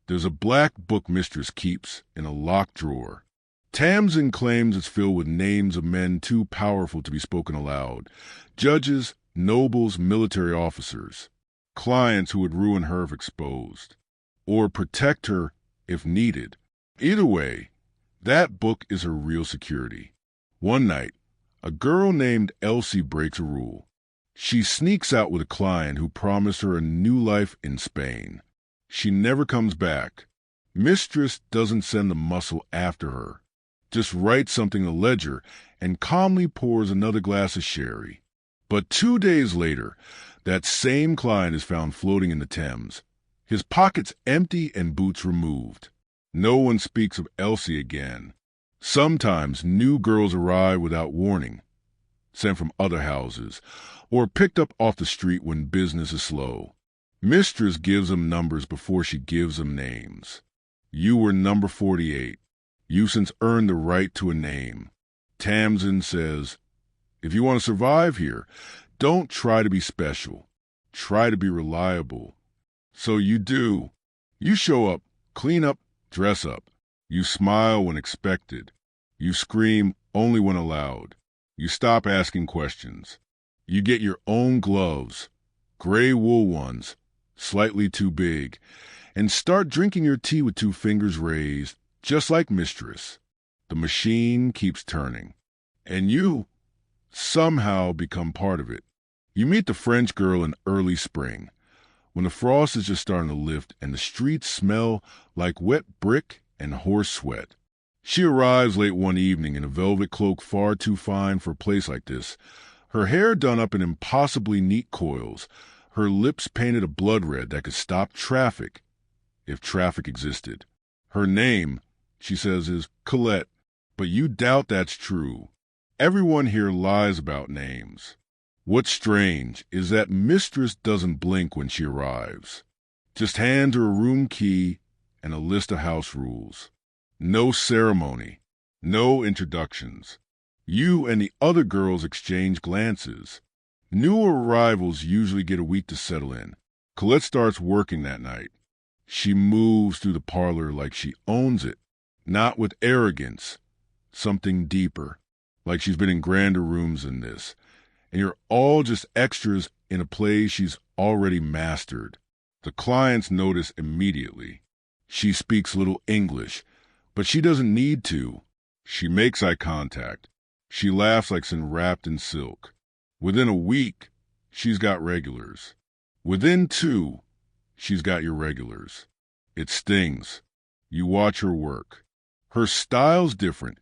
There's a black book Mistress keeps in a locked drawer. Tamsin claims it's filled with names of men too powerful to be spoken aloud. Judges, nobles, military officers. Clients who would ruin her if exposed, or protect her if needed. Either way, that book is her real security. One night, a girl named Elsie breaks a rule. She sneaks out with a client who promised her a new life in Spain. She never comes back. Mistress doesn't send the muscle after her, just writes something in a ledger and calmly pours another glass of sherry. But 2 days later, that same client is found floating in the Thames, his pockets empty and boots removed. No one speaks of Elsie again. Sometimes new girls arrive without warning, sent from other houses, or picked up off the street when business is slow. Mistress gives them numbers before she gives them names. You were number 48. You since earned the right to a name. Tamsin says, if you want to survive here, don't try to be special. Try to be reliable. So you do. You show up, clean up, dress up. You smile when expected. You scream only when allowed. You stop asking questions. You get your own gloves, gray wool ones, slightly too big, and start drinking your tea with 2 fingers raised, just like Mistress. The machine keeps turning, and you somehow become part of it. You meet the French girl in early spring, when the frost is just starting to lift and the streets smell like wet brick and horse sweat. She arrives late one evening in a velvet cloak far too fine for a place like this, her hair done up in impossibly neat coils, her lips painted a blood red that could stop traffic, if traffic existed. Her name, she says, is Colette, but you doubt that's true. Everyone here lies about names. What's strange is that Mistress doesn't blink when she arrives. Just hands her a room key and a list of house rules. No ceremony, no introductions. You and the other girls exchange glances. New arrivals usually get a week to settle in. Colette starts working that night. She moves through the parlor like she owns it, not with arrogance, something deeper, like she's been in grander rooms than this. And you're all just extras in a play she's already mastered. The clients notice immediately. She speaks little English, but she doesn't need to. She makes eye contact. She laughs like she's wrapped in silk. Within a week, she's got regulars. Within 2, she's got your regulars. It stings. You watch her work. Her style's different,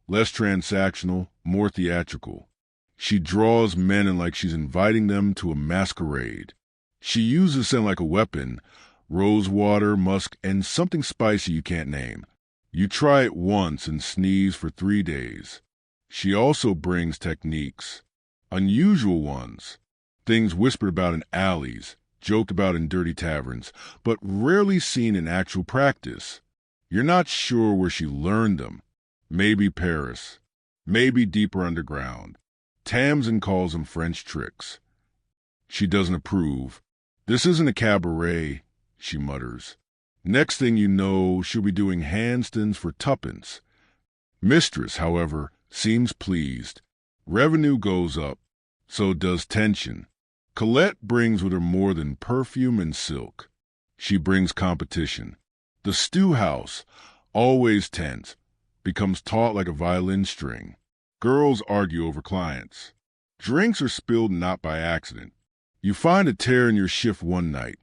less transactional, more theatrical. She draws men in like she's inviting them to a masquerade. She uses scent like a weapon, rose water, musk, and something spicy you can't name. You try it once and sneeze for 3 days. She also brings techniques, unusual ones, things whispered about in alleys, joked about in dirty taverns, but rarely seen in actual practice. You're not sure where she learned them. Maybe Paris, maybe deeper underground. Tamsin calls them French tricks. She doesn't approve. This isn't a cabaret, she mutters. Next thing you know, she'll be doing handstands for tuppence. Mistress, however, seems pleased. Revenue goes up. So does tension. Colette brings with her more than perfume and silk. She brings competition. The stew house, always tense, becomes taut like a violin string. Girls argue over clients. Drinks are spilled not by accident. You find a tear in your shift one night,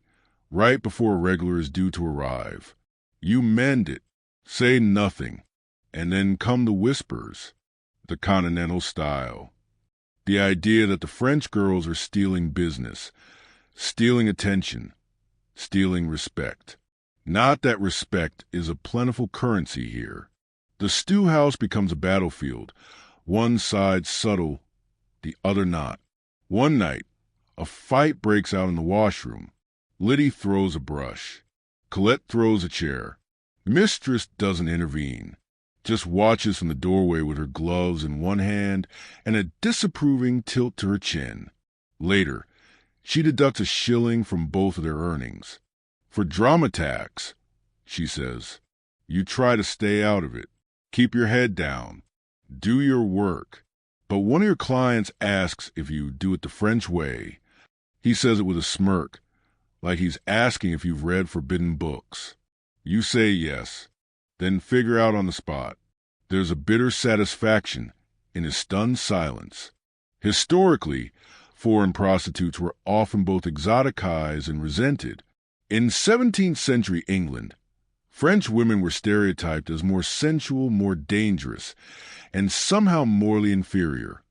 right before a regular is due to arrive. You mend it, say nothing, and then come the whispers, the continental style. The idea that the French girls are stealing business, stealing attention, stealing respect. Not that respect is a plentiful currency here. The stew house becomes a battlefield, one side subtle, the other not. One night, a fight breaks out in the washroom. Liddy throws a brush. Colette throws a chair. Mistress doesn't intervene, just watches from the doorway with her gloves in one hand and a disapproving tilt to her chin. Later, she deducts a shilling from both of their earnings. For drama tax, she says, you try to stay out of it. Keep your head down. Do your work. But one of your clients asks if you do it the French way. He says it with a smirk, like he's asking if you've read forbidden books. You say yes, then figure out on the spot. There's a bitter satisfaction in his stunned silence. Historically, foreign prostitutes were often both exoticized and resented. In 17th century England, French women were stereotyped as more sensual, more dangerous, and somehow morally inferior,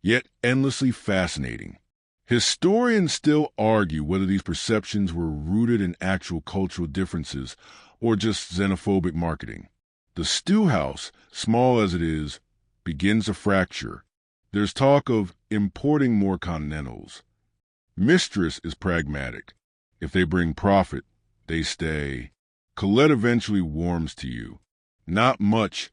yet endlessly fascinating. Historians still argue whether these perceptions were rooted in actual cultural differences or just xenophobic marketing. The stew house, small as it is, begins to fracture. There's talk of importing more continentals. Mistress is pragmatic. If they bring profit, they stay. Colette eventually warms to you. Not much,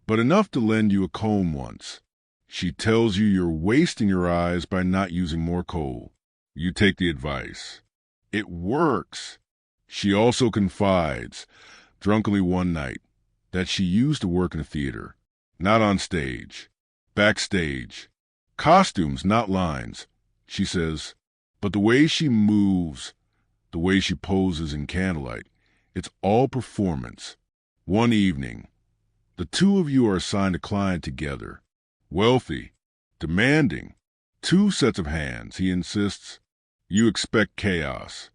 but enough to lend you a comb once. She tells you you're wasting your eyes by not using more coal. You take the advice. It works. She also confides, drunkenly one night, that she used to work in a theater. Not on stage. Backstage. Costumes, not lines. She says, but the way she moves, the way she poses in candlelight, it's all performance. One evening, the two of you are assigned a client together. Wealthy, demanding, 2 sets of hands, he insists. You expect chaos.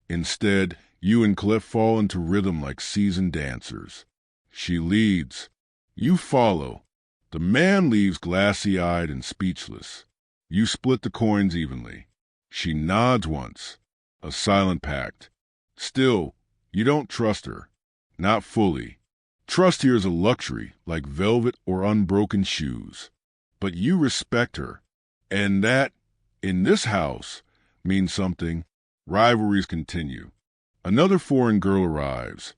Instead, you and Colette fall into rhythm like seasoned dancers. She leads. You follow. The man leaves glassy-eyed and speechless. You split the coins evenly. She nods once, a silent pact. Still, you don't trust her. Not fully. Trust here is a luxury, like velvet or unbroken shoes. But you respect her, and that, in this house, means something. Rivalries continue. Another foreign girl arrives,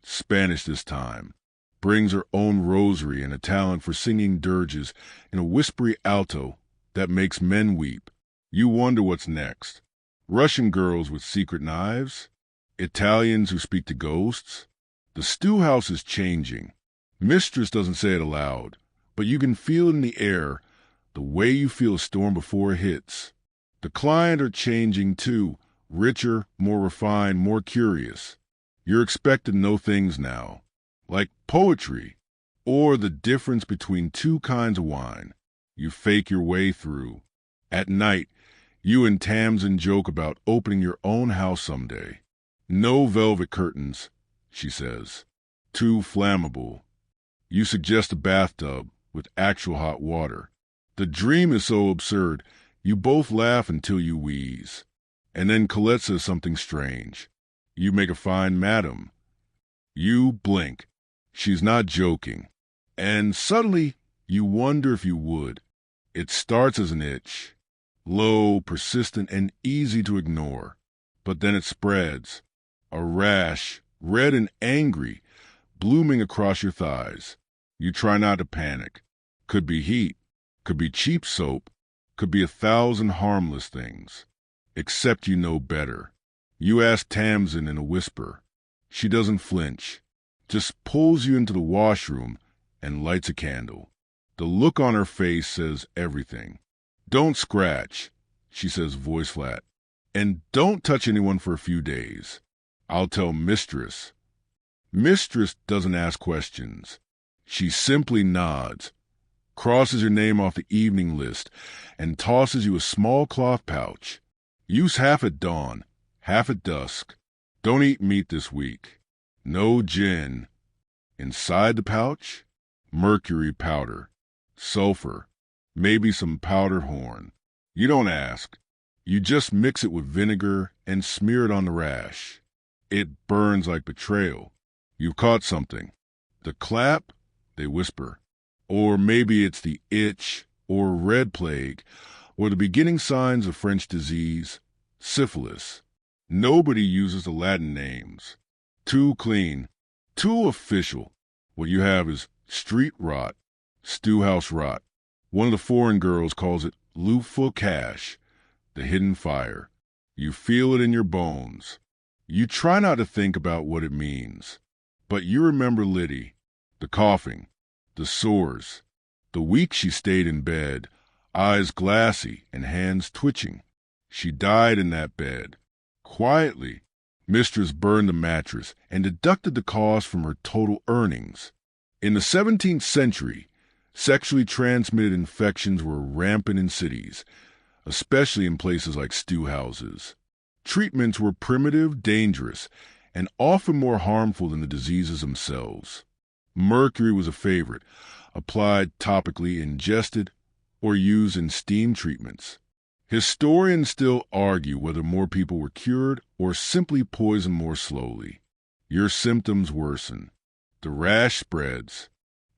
Spanish this time, brings her own rosary and a talent for singing dirges in a whispery alto that makes men weep. You wonder what's next. Russian girls with secret knives? Italians who speak to ghosts? The stew house is changing. Mistress doesn't say it aloud, but you can feel it in the air, the way you feel a storm before it hits. The client are changing too, richer, more refined, more curious. You're expected to know things now, like poetry, or the difference between 2 kinds of wine. You fake your way through. At night, you and Tamsin joke about opening your own house someday. No velvet curtains, she says. Too flammable. You suggest a bathtub with actual hot water. The dream is so absurd, you both laugh until you wheeze. And then Colette says something strange. You make a fine madam. You blink. She's not joking. And suddenly, you wonder if you would. It starts as an itch. Low, persistent, and easy to ignore. But then it spreads. A rash, red and angry, blooming across your thighs. You try not to panic. Could be heat. Could be cheap soap. Could be 1,000 harmless things. Except you know better. You ask Tamsin in a whisper. She doesn't flinch. Just pulls you into the washroom and lights a candle. The look on her face says everything. Don't scratch, she says voice flat. And don't touch anyone for a few days. I'll tell Mistress. Mistress doesn't ask questions. She simply nods, crosses your name off the evening list, and tosses you a small cloth pouch. Use half at dawn, half at dusk. Don't eat meat this week. No gin. Inside the pouch, mercury powder, sulfur, maybe some powder horn. You don't ask. You just mix it with vinegar and smear it on the rash. It burns like betrayal. You've caught something. The clap, they whisper. Or maybe it's the itch, or red plague, or the beginning signs of French disease, syphilis. Nobody uses the Latin names. Too clean, too official. What you have is street rot, stewhouse rot. One of the foreign girls calls it loot cash, the hidden fire. You feel it in your bones. You try not to think about what it means. But you remember Liddy, the coughing, the sores, the week she stayed in bed, eyes glassy and hands twitching. She died in that bed. Quietly, Mistress burned the mattress and deducted the cost from her total earnings. In the 17th century, sexually transmitted infections were rampant in cities, especially in places like stew houses. Treatments were primitive, dangerous, and often more harmful than the diseases themselves. Mercury was a favorite, applied topically, ingested, or used in steam treatments. Historians still argue whether more people were cured or simply poisoned more slowly. Your symptoms worsen. The rash spreads.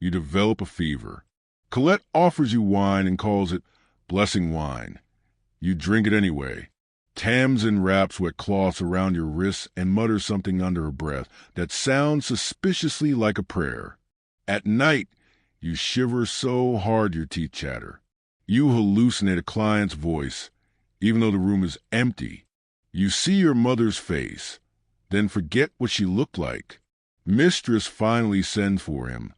You develop a fever. Colette offers you wine and calls it blessing wine. You drink it anyway. Tamsin wraps wet cloths around your wrists and mutters something under her breath that sounds suspiciously like a prayer. At night, you shiver so hard your teeth chatter. You hallucinate a client's voice, even though the room is empty. You see your mother's face, then forget what she looked like. Mistress finally sends for him.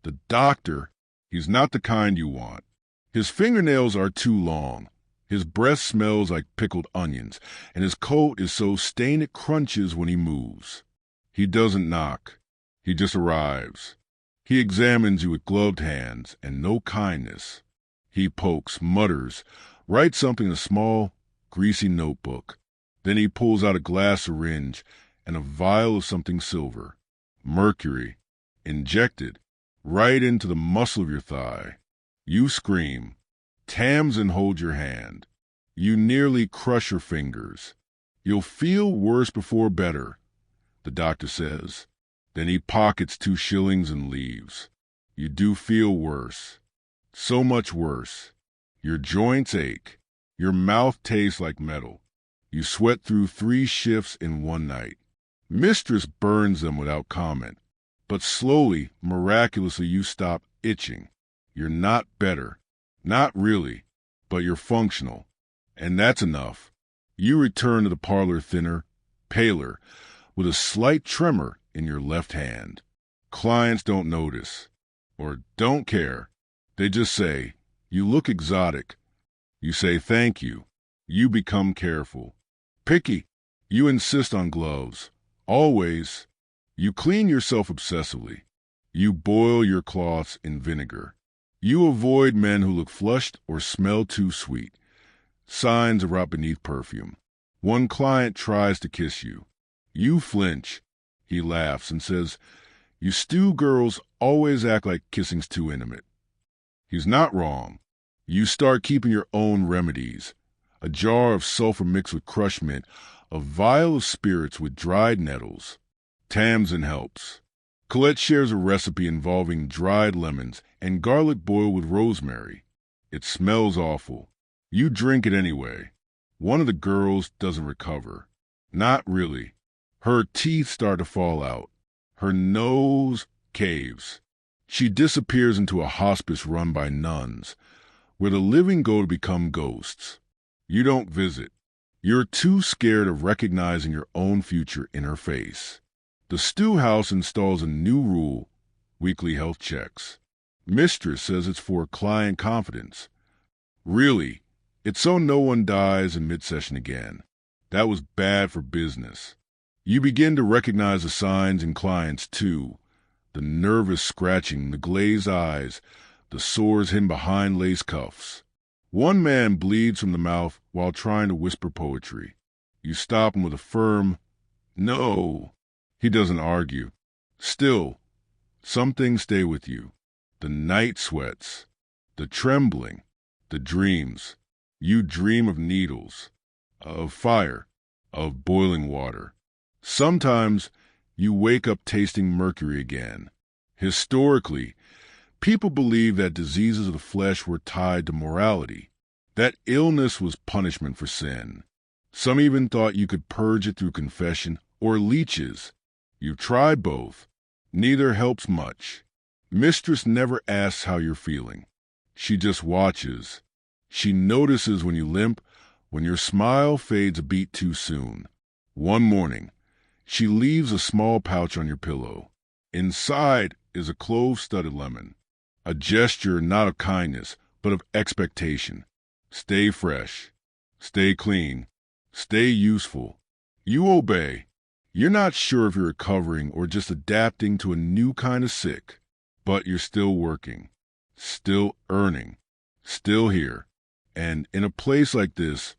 The doctor, he's not the kind you want. His fingernails are too long. His breath smells like pickled onions, and his coat is so stained it crunches when he moves. He doesn't knock. He just arrives. He examines you with gloved hands and no kindness. He pokes, mutters, writes something in a small, greasy notebook. Then he pulls out a glass syringe and a vial of something silver. Mercury, injected, right into the muscle of your thigh. You scream. Tamsin holds your hand. You nearly crush your fingers. You'll feel worse before better, the doctor says. Then he pockets 2 shillings and leaves. You do feel worse. So much worse. Your joints ache. Your mouth tastes like metal. You sweat through 3 shifts in one night. Mistress burns them without comment. But slowly, miraculously, you stop itching. You're not better. Not really. But you're functional. And that's enough. You return to the parlor thinner, paler, with a slight tremor in your left hand. Clients don't notice. Or don't care. They just say, "You look exotic." You say thank you. You become careful. Picky. You insist on gloves. Always. You clean yourself obsessively. You boil your cloths in vinegar. You avoid men who look flushed or smell too sweet. Signs of rot beneath perfume. One client tries to kiss you. You flinch. He laughs and says, "You stew girls always act like kissing's too intimate." He's not wrong. You start keeping your own remedies. A jar of sulfur mixed with crushed mint, a vial of spirits with dried nettles. Tamsin helps. Colette shares a recipe involving dried lemons and garlic boiled with rosemary. It smells awful. You drink it anyway. One of the girls doesn't recover. Not really. Her teeth start to fall out. Her nose caves. She disappears into a hospice run by nuns, where the living go to become ghosts. You don't visit. You're too scared of recognizing your own future in her face. The stew house installs a new rule: weekly health checks. Mistress says it's for client confidence. Really, it's so no one dies in mid-session again. That was bad for business. You begin to recognize the signs in clients, too. The nervous scratching, the glazed eyes, the sores hidden behind lace cuffs. One man bleeds from the mouth while trying to whisper poetry. You stop him with a firm, "No." He doesn't argue. Still, some things stay with you. The night sweats, the trembling, the dreams. You dream of needles, of fire, of boiling water. Sometimes you wake up tasting mercury again. Historically, people believed that diseases of the flesh were tied to morality, that illness was punishment for sin. Some even thought you could purge it through confession or leeches. You've tried both. Neither helps much. Mistress never asks how you're feeling. She just watches. She notices when you limp, when your smile fades a beat too soon. One morning, she leaves a small pouch on your pillow. Inside is a clove-studded lemon, a gesture not of kindness, but of expectation. Stay fresh. Stay clean. Stay useful. You obey. You're not sure if you're recovering or just adapting to a new kind of sick, but you're still working, still earning, still here. And in a place like this,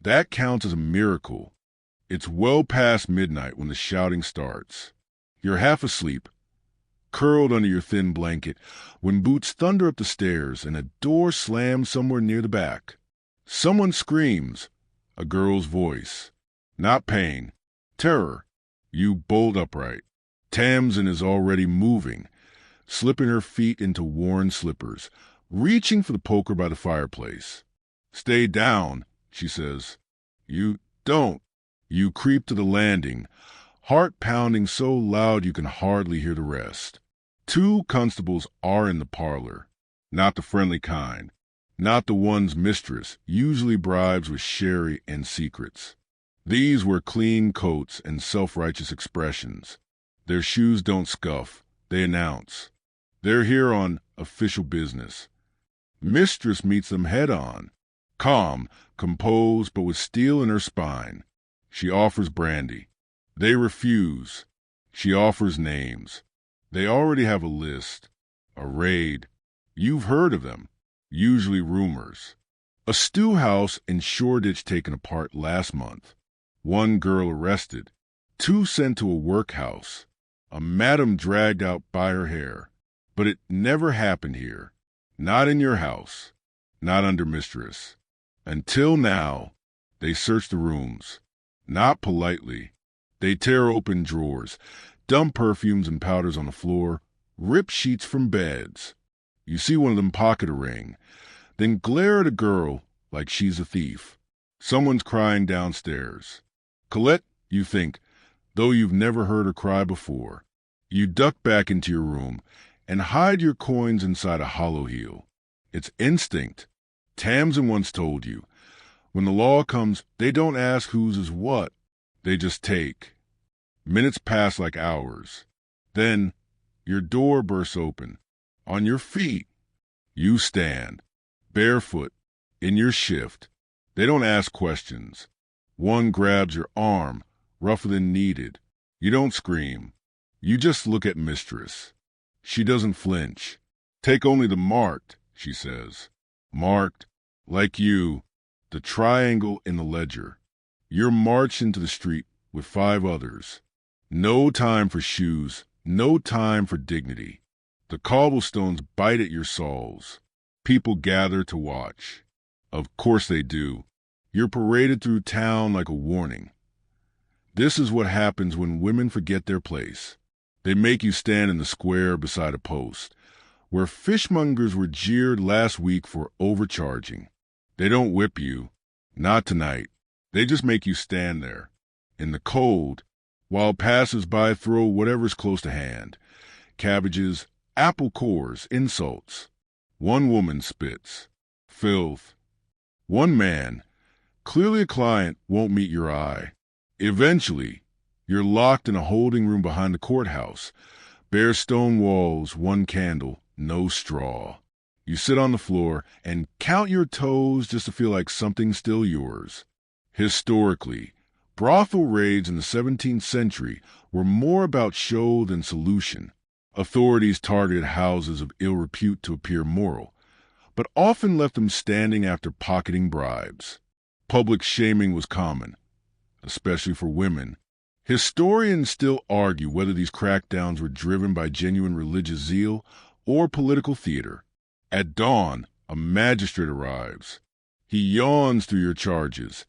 that counts as a miracle. It's well past midnight when the shouting starts. You're half asleep, curled under your thin blanket, when boots thunder up the stairs and a door slams somewhere near the back. Someone screams, a girl's voice. Not pain, terror. You bolt upright. Tamsin is already moving, slipping her feet into worn slippers, reaching for the poker by the fireplace. "Stay down," she says. You don't. You creep to the landing, heart pounding so loud you can hardly hear the rest. 2 constables are in the parlor, not the friendly kind, not the ones mistress usually bribes with sherry and secrets. These wear clean coats and self-righteous expressions. Their shoes don't scuff, they announce. They're here on official business. Mistress meets them head-on, calm, composed, but with steel in her spine. She offers brandy. They refuse. She offers names. They already have a list, a raid. You've heard of them, usually rumors. A stew house in Shoreditch taken apart last month. 1 girl arrested. 2 sent to a workhouse. A madam dragged out by her hair. But it never happened here. Not in your house. Not under mistress. Until now, they search the rooms. Not politely. They tear open drawers, dump perfumes and powders on the floor, rip sheets from beds. You see one of them pocket a ring, then glare at a girl like she's a thief. Someone's crying downstairs. Colette, you think, though you've never heard her cry before. You duck back into your room and hide your coins inside a hollow heel. It's instinct. Tamsin once told you, when the law comes, they don't ask whose is what. They just take. Minutes pass like hours. Then, your door bursts open. On your feet. You stand, barefoot, in your shift. They don't ask questions. One grabs your arm, rougher than needed. You don't scream. You just look at mistress. She doesn't flinch. "Take only the marked," she says. Marked, like you, the triangle in the ledger. You're marched into the street with 5 others. No time for shoes, no time for dignity. The cobblestones bite at your soles. People gather to watch. Of course they do. You're paraded through town like a warning. This is what happens when women forget their place. They make you stand in the square beside a post, where fishmongers were jeered last week for overcharging. They don't whip you. Not tonight. They just make you stand there, in the cold, while passers-by throw whatever's close to hand. Cabbages, apple cores, insults. One woman spits. filth. One man, clearly a client, won't meet your eye. Eventually, you're locked in a holding room behind the courthouse. Bare stone walls, one candle, no straw. You sit on the floor and count your toes just to feel like something's still yours. Historically, brothel raids in the 17th century were more about show than solution. Authorities targeted houses of ill repute to appear moral, but often left them standing after pocketing bribes. Public shaming was common, especially for women. Historians still argue whether these crackdowns were driven by genuine religious zeal or political theater. At dawn, a magistrate arrives. He yawns through your charges: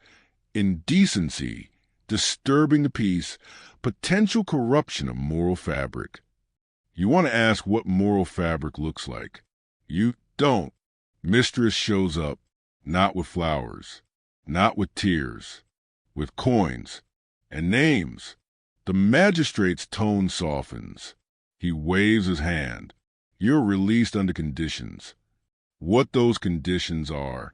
indecency, disturbing the peace, potential corruption of moral fabric. You want to ask what moral fabric looks like. You don't. Mistress shows up, not with flowers, not with tears, with coins and names. The magistrate's tone softens. He waves his hand. You're released under conditions. What those conditions are,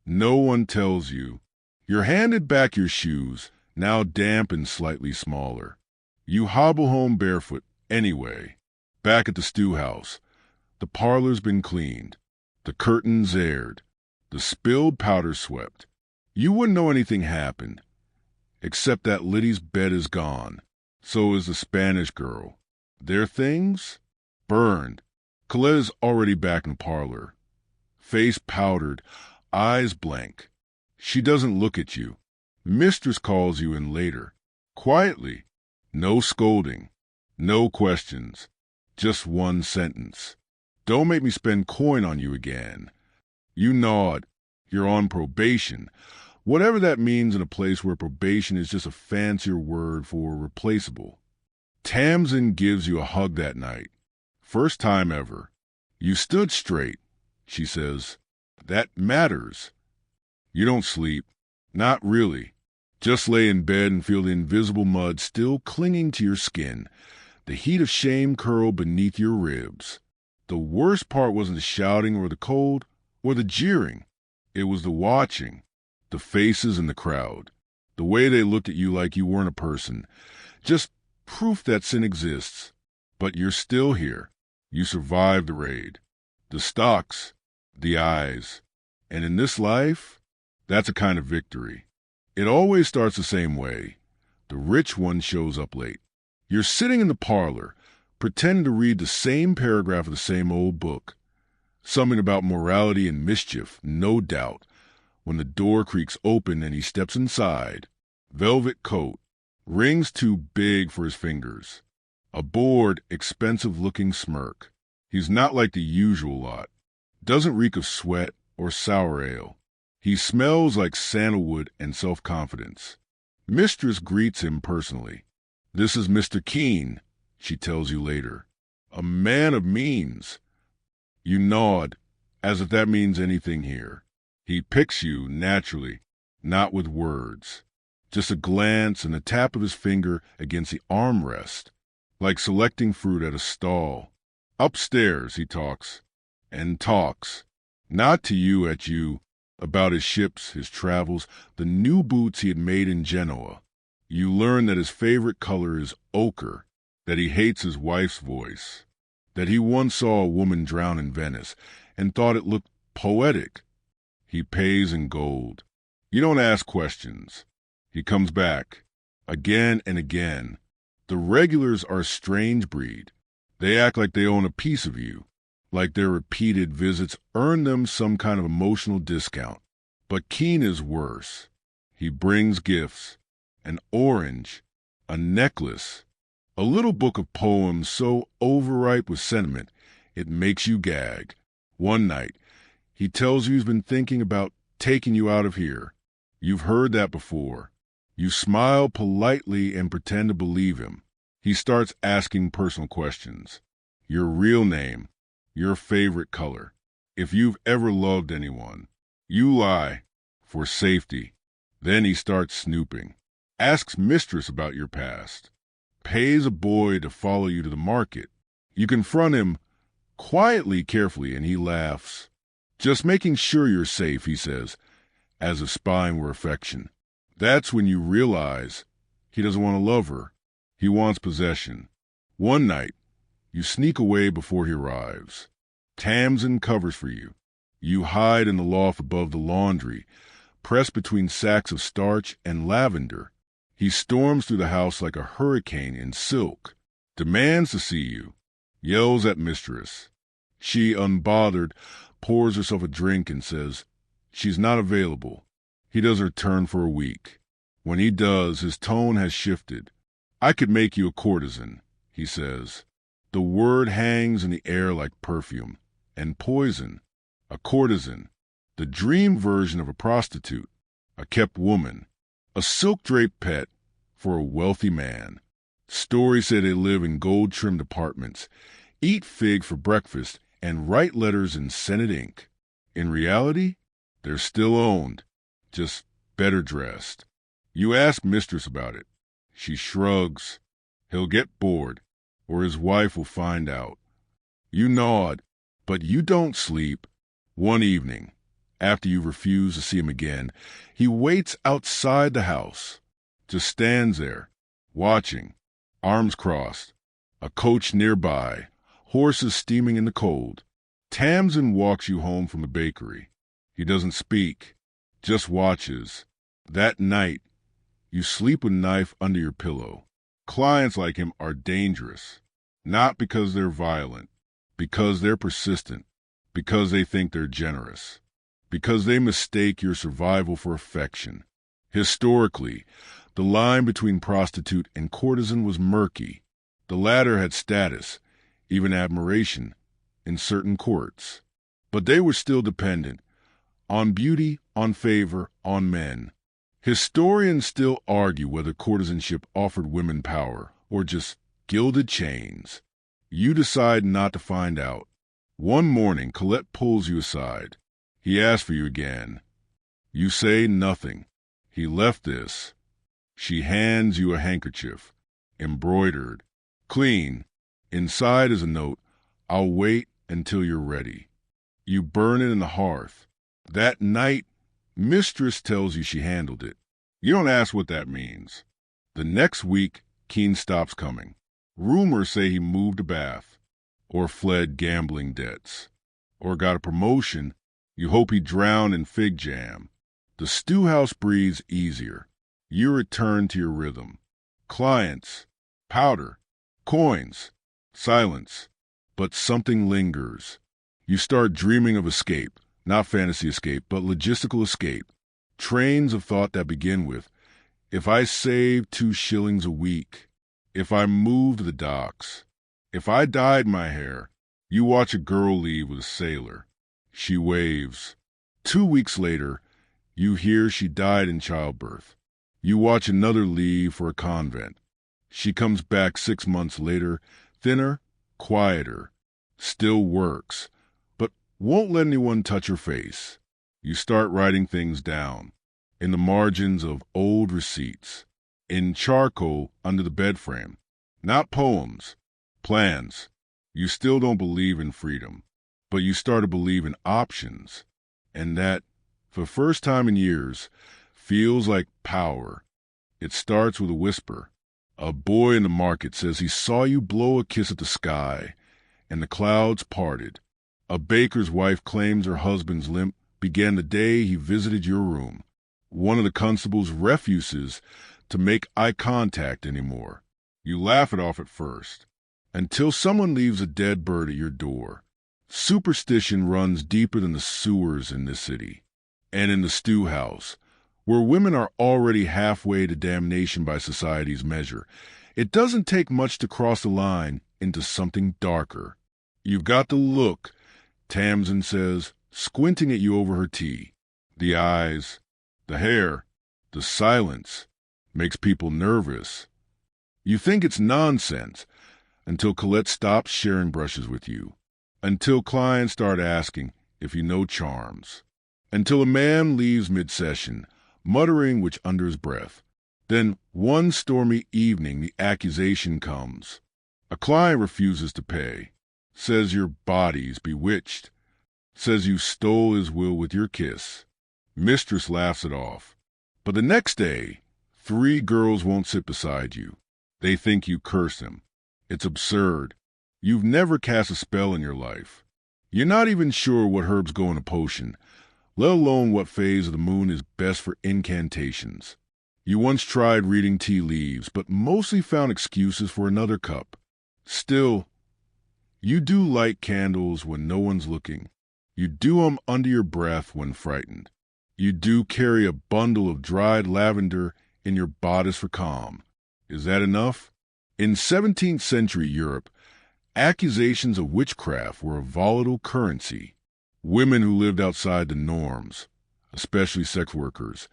no one tells you. You're handed back your shoes, now damp and slightly smaller. You hobble home barefoot anyway. Back at the stew house, the parlor's been cleaned, the curtains aired, the spilled powder swept. You wouldn't know anything happened, except that Liddy's bed is gone. So is the Spanish girl. Their things? Burned. Coletta's already back in the parlor. Face powdered, eyes blank. She doesn't look at you. Mistress calls you in later. Quietly. No scolding. No questions. Just one sentence. Don't make me spend coin on you again. You nod. You're on probation. Whatever that means in a place where probation is just a fancier word for replaceable. Tamsin gives you a hug that night. First time ever. You stood straight. She says, that matters. You don't sleep. Not really. Just lay in bed and feel the invisible mud still clinging to your skin. The heat of shame curled beneath your ribs. The worst part wasn't the shouting or the cold or the jeering. It was the watching. The faces in the crowd. The way they looked at you like you weren't a person. Just proof that sin exists. But you're still here. You survived the raid. The stocks. The eyes. And in this life, that's a kind of victory. It always starts the same way. The rich one shows up late. You're sitting in the parlor, pretending to read the same paragraph of the same old book. Something about morality and mischief, no doubt. When the door creaks open and he steps inside, velvet coat, rings too big for his fingers, a bored, expensive-looking smirk. He's not like the usual lot. Doesn't reek of sweat or sour ale. He smells like sandalwood and self-confidence. Mistress greets him personally. This is Mr. Keene, she tells you later. A man of means. You nod, as if that means anything here. He picks you naturally, not with words. Just a glance and a tap of his finger against the armrest, like selecting fruit at a stall. Upstairs, he talks, and talks. Not to you, at you, about his ships, his travels, the new boots he had made in Genoa. You learn that his favorite color is ochre, that he hates his wife's voice, that he once saw a woman drown in Venice and thought it looked poetic. He pays in gold. You don't ask questions. He comes back, again and again. The regulars are a strange breed. They act like they own a piece of you, like their repeated visits earn them some kind of emotional discount. But Keene is worse. He brings gifts, an orange, a necklace, a little book of poems so overripe with sentiment it makes you gag. One night, he tells you he's been thinking about taking you out of here. You've heard that before. You smile politely and pretend to believe him. He starts asking personal questions. Your real name, your favorite color, if you've ever loved anyone. You lie, for safety. Then he starts snooping. Asks Mistress about your past. Pays a boy to follow you to the market. You confront him quietly, carefully, and he laughs. Just making sure you're safe, he says, as if spying were affection. That's when you realize he doesn't want to love her. He wants possession. One night, you sneak away before he arrives. Tamsin covers for you. You hide in the loft above the laundry, pressed between sacks of starch and lavender. He storms through the house like a hurricane in silk, demands to see you, yells at mistress. She, unbothered, pours herself a drink and says she's not available. He doesn't return for a week. When he does, his tone has shifted. I could make you a courtesan, he says. The word hangs in the air like perfume and poison. A courtesan, the dream version of a prostitute, a kept woman, a silk-draped pet for a wealthy man. Stories say they live in gold-trimmed apartments, eat fig for breakfast, and write letters in scented ink. In reality, they're still owned, just better dressed. You ask mistress about it. She shrugs. He'll get bored, or his wife will find out. You nod, but you don't sleep. One evening, after you refuse to see him again, he waits outside the house, just stands there, watching, arms crossed, a coach nearby, horses steaming in the cold. Tamsin walks you home from the bakery. He doesn't speak, just watches. That night, you sleep with a knife under your pillow. Clients like him are dangerous, not because they're violent, because they're persistent, because they think they're generous, because they mistake your survival for affection. Historically, the line between prostitute and courtesan was murky. The latter had status, even admiration, in certain courts. But they were still dependent on beauty, on favor, on men. Historians still argue whether courtesanship offered women power or just gilded chains. You decide not to find out. One morning, Colette pulls you aside. He asks for you again. You say nothing. He left this. She hands you a handkerchief, embroidered, clean. Inside is a note, I'll wait until you're ready. You burn it in the hearth. That night, mistress tells you she handled it. You don't ask what that means. The next week, Keen stops coming. Rumors say he moved to Bath, or fled gambling debts, or got a promotion. You hope he drowned in fig jam. The stew house breathes easier. You return to your rhythm. Clients, powder, coins, silence. But something lingers. You start dreaming of escape, not fantasy escape, but logistical escape. Trains of thought that begin with, if I save 2 shillings a week, if I moved the docks, if I dyed my hair. You watch a girl leave with a sailor. She waves. 2 weeks later, you hear she died in childbirth. You watch another leave for a convent. She comes back 6 months later, thinner, quieter, still works, but won't let anyone touch her face. You start writing things down, in the margins of old receipts, in charcoal under the bed frame. Not poems, plans. You still don't believe in freedom, but you start to believe in options, and that, for the first time in years, feels like power. It starts with a whisper. A boy in the market says he saw you blow a kiss at the sky, and the clouds parted. A baker's wife claims her husband's limp began the day he visited your room. One of the constables refuses to make eye contact anymore. You laugh it off at first, until someone leaves a dead bird at your door. Superstition runs deeper than the sewers in this city, and in the stew house, where women are already halfway to damnation by society's measure. It doesn't take much to cross the line into something darker. You've got the look, Tamsin says, squinting at you over her tea. The eyes, the hair, the silence makes people nervous. You think it's nonsense until Colette stops sharing brushes with you, until clients start asking if you know charms, until a man leaves mid-session, muttering which under his breath. Then one stormy evening the accusation comes. A client refuses to pay, says your body's bewitched, says you stole his will with your kiss. Mistress laughs it off. But the next day, 3 girls won't sit beside you. They think you curse him. It's absurd. You've never cast a spell in your life. You're not even sure what herbs go in a potion, let alone what phase of the moon is best for incantations. You once tried reading tea leaves, but mostly found excuses for another cup. Still, you do light candles when no one's looking. You do 'em under your breath when frightened. You do carry a bundle of dried lavender in your bodice for calm. Is that enough? In 17th century Europe, accusations of witchcraft were a volatile currency. Women who lived outside the norms, especially sex workers,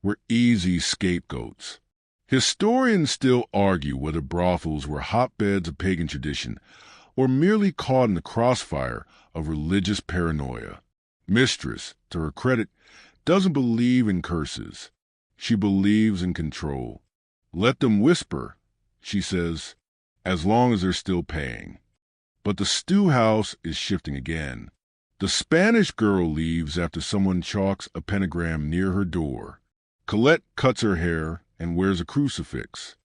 were easy scapegoats. Historians still argue whether brothels were hotbeds of pagan tradition or merely caught in the crossfire of religious paranoia. Mistress, to her credit, doesn't believe in curses. She believes in control. Let them whisper, she says, as long as they're still paying. But the stew house is shifting again. The Spanish girl leaves after someone chalks a pentagram near her door. Colette cuts her hair and wears a crucifix.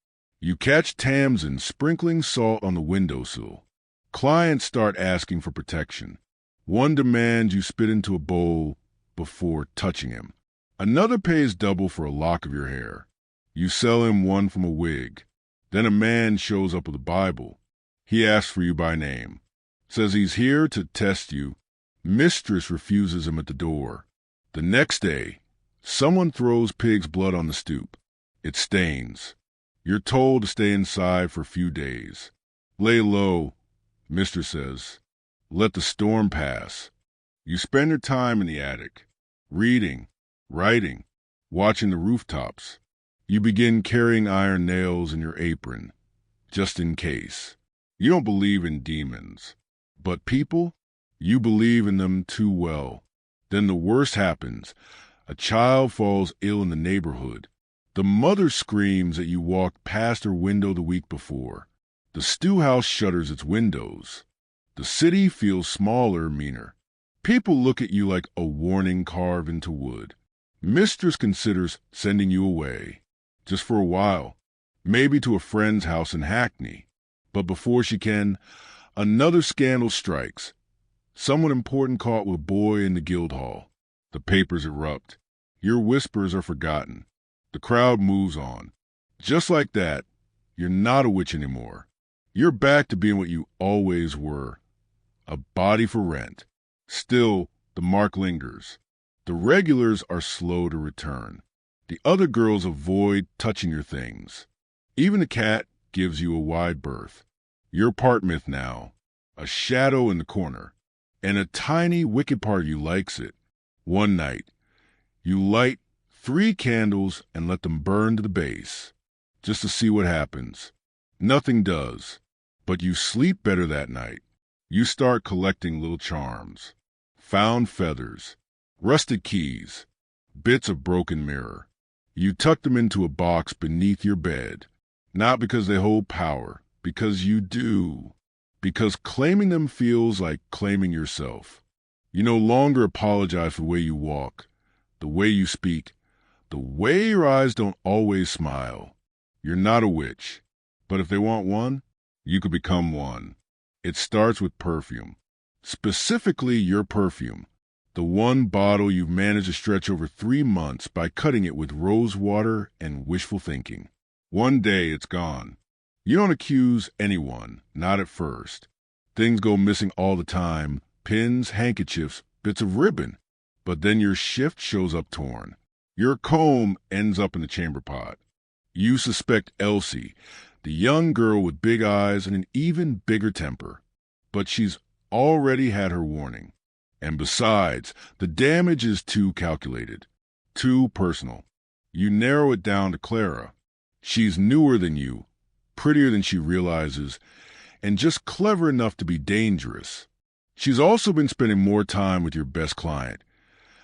You catch Tamsin sprinkling salt on the windowsill. Clients start asking for protection. One demands you spit into a bowl before touching him. Another pays double for a lock of your hair. You sell him one from a wig. Then a man shows up with a Bible. He asks for you by name. Says he's here to test you. Mistress refuses him at the door. The next day, someone throws pig's blood on the stoop. It stains. You're told to stay inside for a few days. Lay low, Mistress says. Let the storm pass. You spend your time in the attic, reading, writing, watching the rooftops. You begin carrying iron nails in your apron, just in case. You don't believe in demons. But people, you believe in them too well. Then the worst happens. A child falls ill in the neighborhood. The mother screams that you walked past her window the week before. The stew house shutters its windows. The city feels smaller, meaner. People look at you like a warning carved into wood. Mistress considers sending you away, just for a while, maybe to a friend's house in Hackney. But before she can, another scandal strikes. Someone important caught with a boy in the Guildhall. The papers erupt. Your whispers are forgotten. The crowd moves on. Just like that, you're not a witch anymore. You're back to being what you always were, a body for rent. Still, the mark lingers. The regulars are slow to return. The other girls avoid touching your things. Even the cat gives you a wide berth. You're part myth now, a shadow in the corner, and a tiny wicked part of you likes it. One night, you light 3 candles and let them burn to the base, just to see what happens. Nothing does, but you sleep better that night. You start collecting little charms, found feathers, rusted keys, bits of broken mirror. You tuck them into a box beneath your bed, not because they hold power, because you do, because claiming them feels like claiming yourself. You no longer apologize for the way you walk, the way you speak, the way your eyes don't always smile. You're not a witch, but if they want one, you could become one. It starts with perfume, specifically your perfume, the one bottle you've managed to stretch over 3 months by cutting it with rose water and wishful thinking. One day it's gone. You don't accuse anyone, not at first. Things go missing all the time, pins, handkerchiefs, bits of ribbon. But then your shift shows up torn. Your comb ends up in the chamber pot. You suspect Elsie, the young girl with big eyes and an even bigger temper. But she's already had her warning. And besides, the damage is too calculated, too personal. You narrow it down to Clara. She's newer than you, prettier than she realizes, and just clever enough to be dangerous. She's also been spending more time with your best client,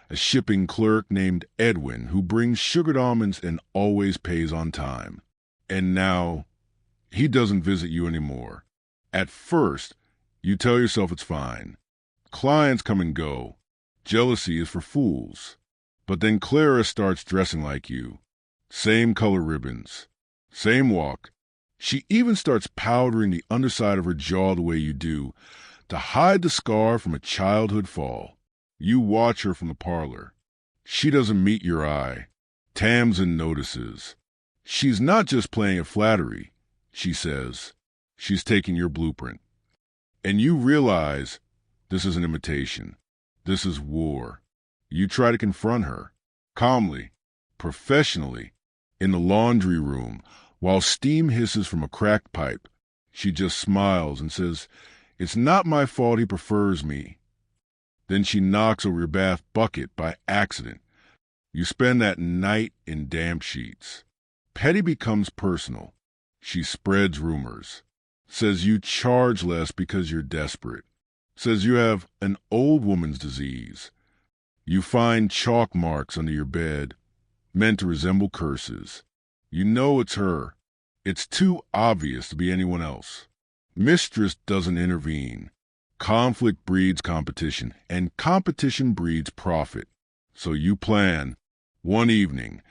a shipping clerk named Edwin who brings sugared almonds and always pays on time. And now, he doesn't visit you anymore. At first, you tell yourself it's fine. Clients come and go. Jealousy is for fools. But then Clara starts dressing like you. Same color ribbons. Same walk. She even starts powdering the underside of her jaw the way you do, to hide the scar from a childhood fall. You watch her from the parlor. She doesn't meet your eye. Tamsin notices. She's not just playing at flattery, she says. She's taking your blueprint. And you realize this is an imitation. This is war. You try to confront her, calmly, professionally, in the laundry room, while steam hisses from a cracked pipe. She just smiles and says, "It's not my fault he prefers me." Then she knocks over your bath bucket by accident. You spend that night in damp sheets. Petty becomes personal. She spreads rumors. Says you charge less because you're desperate. Says you have an old woman's disease. You find chalk marks under your bed, meant to resemble curses. You know it's her. It's too obvious to be anyone else. Mistress doesn't intervene. Conflict breeds competition, and competition breeds profit. So you plan. One evening,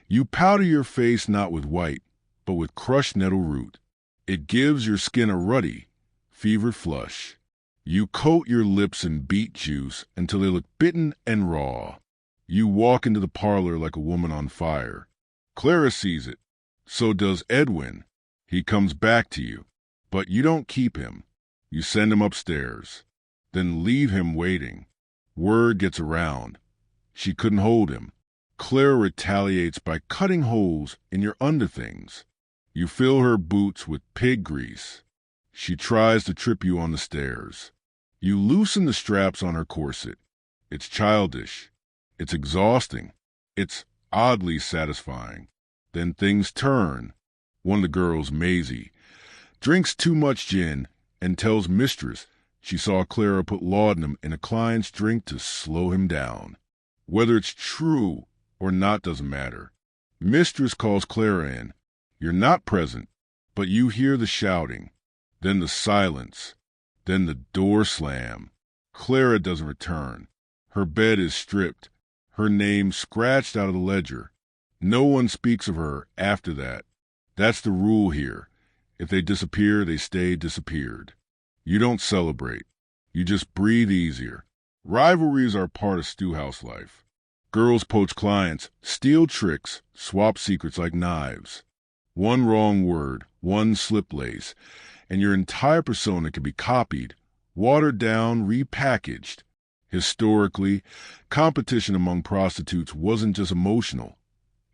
you powder your face not with white, but with crushed nettle root. It gives your skin a ruddy, fevered flush. You coat your lips in beet juice until they look bitten and raw. You walk into the parlor like a woman on fire. Clara sees it. So does Edwin. He comes back to you. But you don't keep him. You send him upstairs. Then leave him waiting. Word gets around. She couldn't hold him. Clara retaliates by cutting holes in your underthings. You fill her boots with pig grease. She tries to trip you on the stairs. You loosen the straps on her corset. It's childish. It's exhausting. It's oddly satisfying. Then things turn. One of the girls, Maisie, drinks too much gin and tells Mistress she saw Clara put laudanum in a client's drink to slow him down. Whether it's true or not doesn't matter. Mistress calls Clara in. You're not present, but you hear the shouting, then the silence, then the door slam. Clara doesn't return. Her bed is stripped, her name scratched out of the ledger. No one speaks of her after that. That's the rule here. If they disappear, they stay disappeared. You don't celebrate. You just breathe easier. Rivalries are part of stewhouse life. Girls poach clients, steal tricks, swap secrets like knives. One wrong word, one slip lace, and your entire persona can be copied, watered down, repackaged. Historically, competition among prostitutes wasn't just emotional.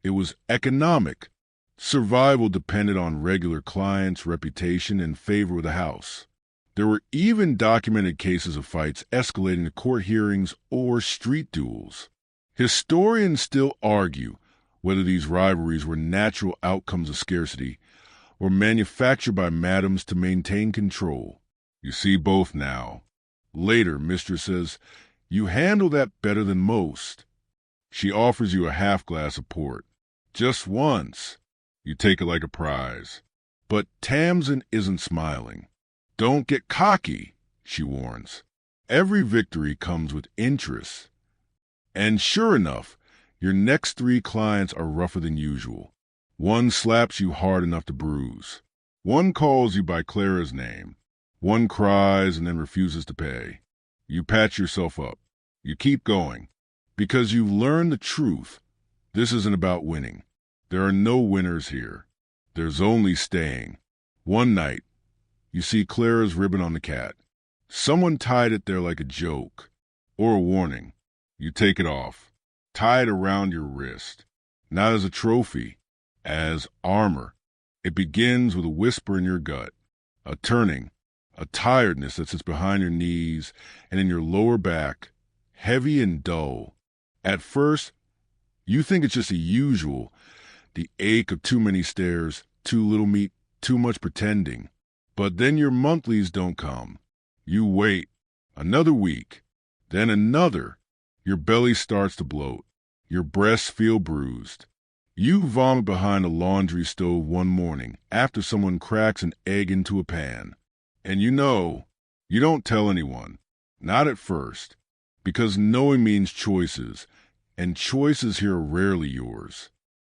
It was economic. Survival depended on regular clients, reputation, and favor with the house. There were even documented cases of fights escalating to court hearings or street duels. Historians still argue whether these rivalries were natural outcomes of scarcity or manufactured by madams to maintain control. You see both now. Later, Mistress says, "You handle that better than most." She offers you a half glass of port. Just once. You take it like a prize. But Tamsin isn't smiling. "Don't get cocky," she warns. "Every victory comes with interest." And sure enough, your next 3 clients are rougher than usual. One slaps you hard enough to bruise. One calls you by Clara's name. One cries and then refuses to pay. You patch yourself up. You keep going. Because you've learned the truth. This isn't about winning. There are no winners here. There's only staying. One night, you see Clara's ribbon on the cat. Someone tied it there like a joke. Or a warning. You take it off. Tie it around your wrist. Not as a trophy. As armor. It begins with a whisper in your gut. A turning. A tiredness that sits behind your knees and in your lower back. Heavy and dull. At first, you think it's just the usual. The ache of too many stairs, too little meat, too much pretending. But then your monthlies don't come. You wait. Another week. Then another. Your belly starts to bloat. Your breasts feel bruised. You vomit behind a laundry stove one morning after someone cracks an egg into a pan. And you know, you don't tell anyone. Not at first. Because knowing means choices, and choices here are rarely yours.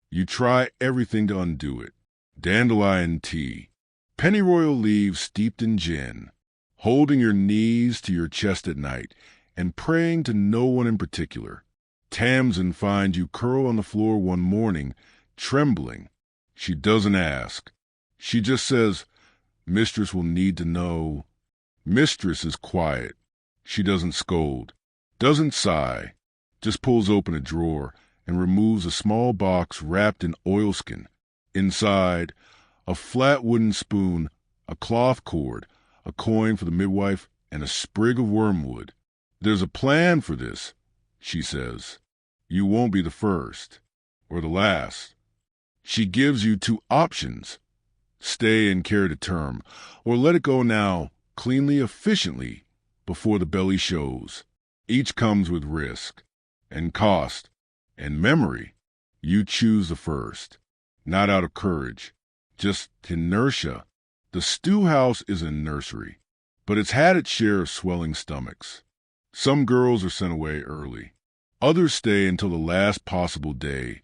You try everything to undo it. Dandelion tea, pennyroyal leaves steeped in gin, holding your knees to your chest at night, and praying to no one in particular. Tamsin finds you curled on the floor one morning, trembling. She doesn't ask. She just says, "Mistress will need to know." Mistress is quiet. She doesn't scold, doesn't sigh, just pulls open a drawer and removes a small box wrapped in oilskin. Inside, a flat wooden spoon, a cloth cord, a coin for the midwife, and a sprig of wormwood. "There's a plan for this," she says. "You won't be the first, or the last." She gives you two options: stay and carry to term, or let it go now, cleanly, efficiently, before the belly shows. Each comes with risk, and cost, and memory. You choose the first, not out of courage, just inertia. The stew house is a nursery, but it's had its share of swelling stomachs. Some girls are sent away early. Others stay until the last possible day.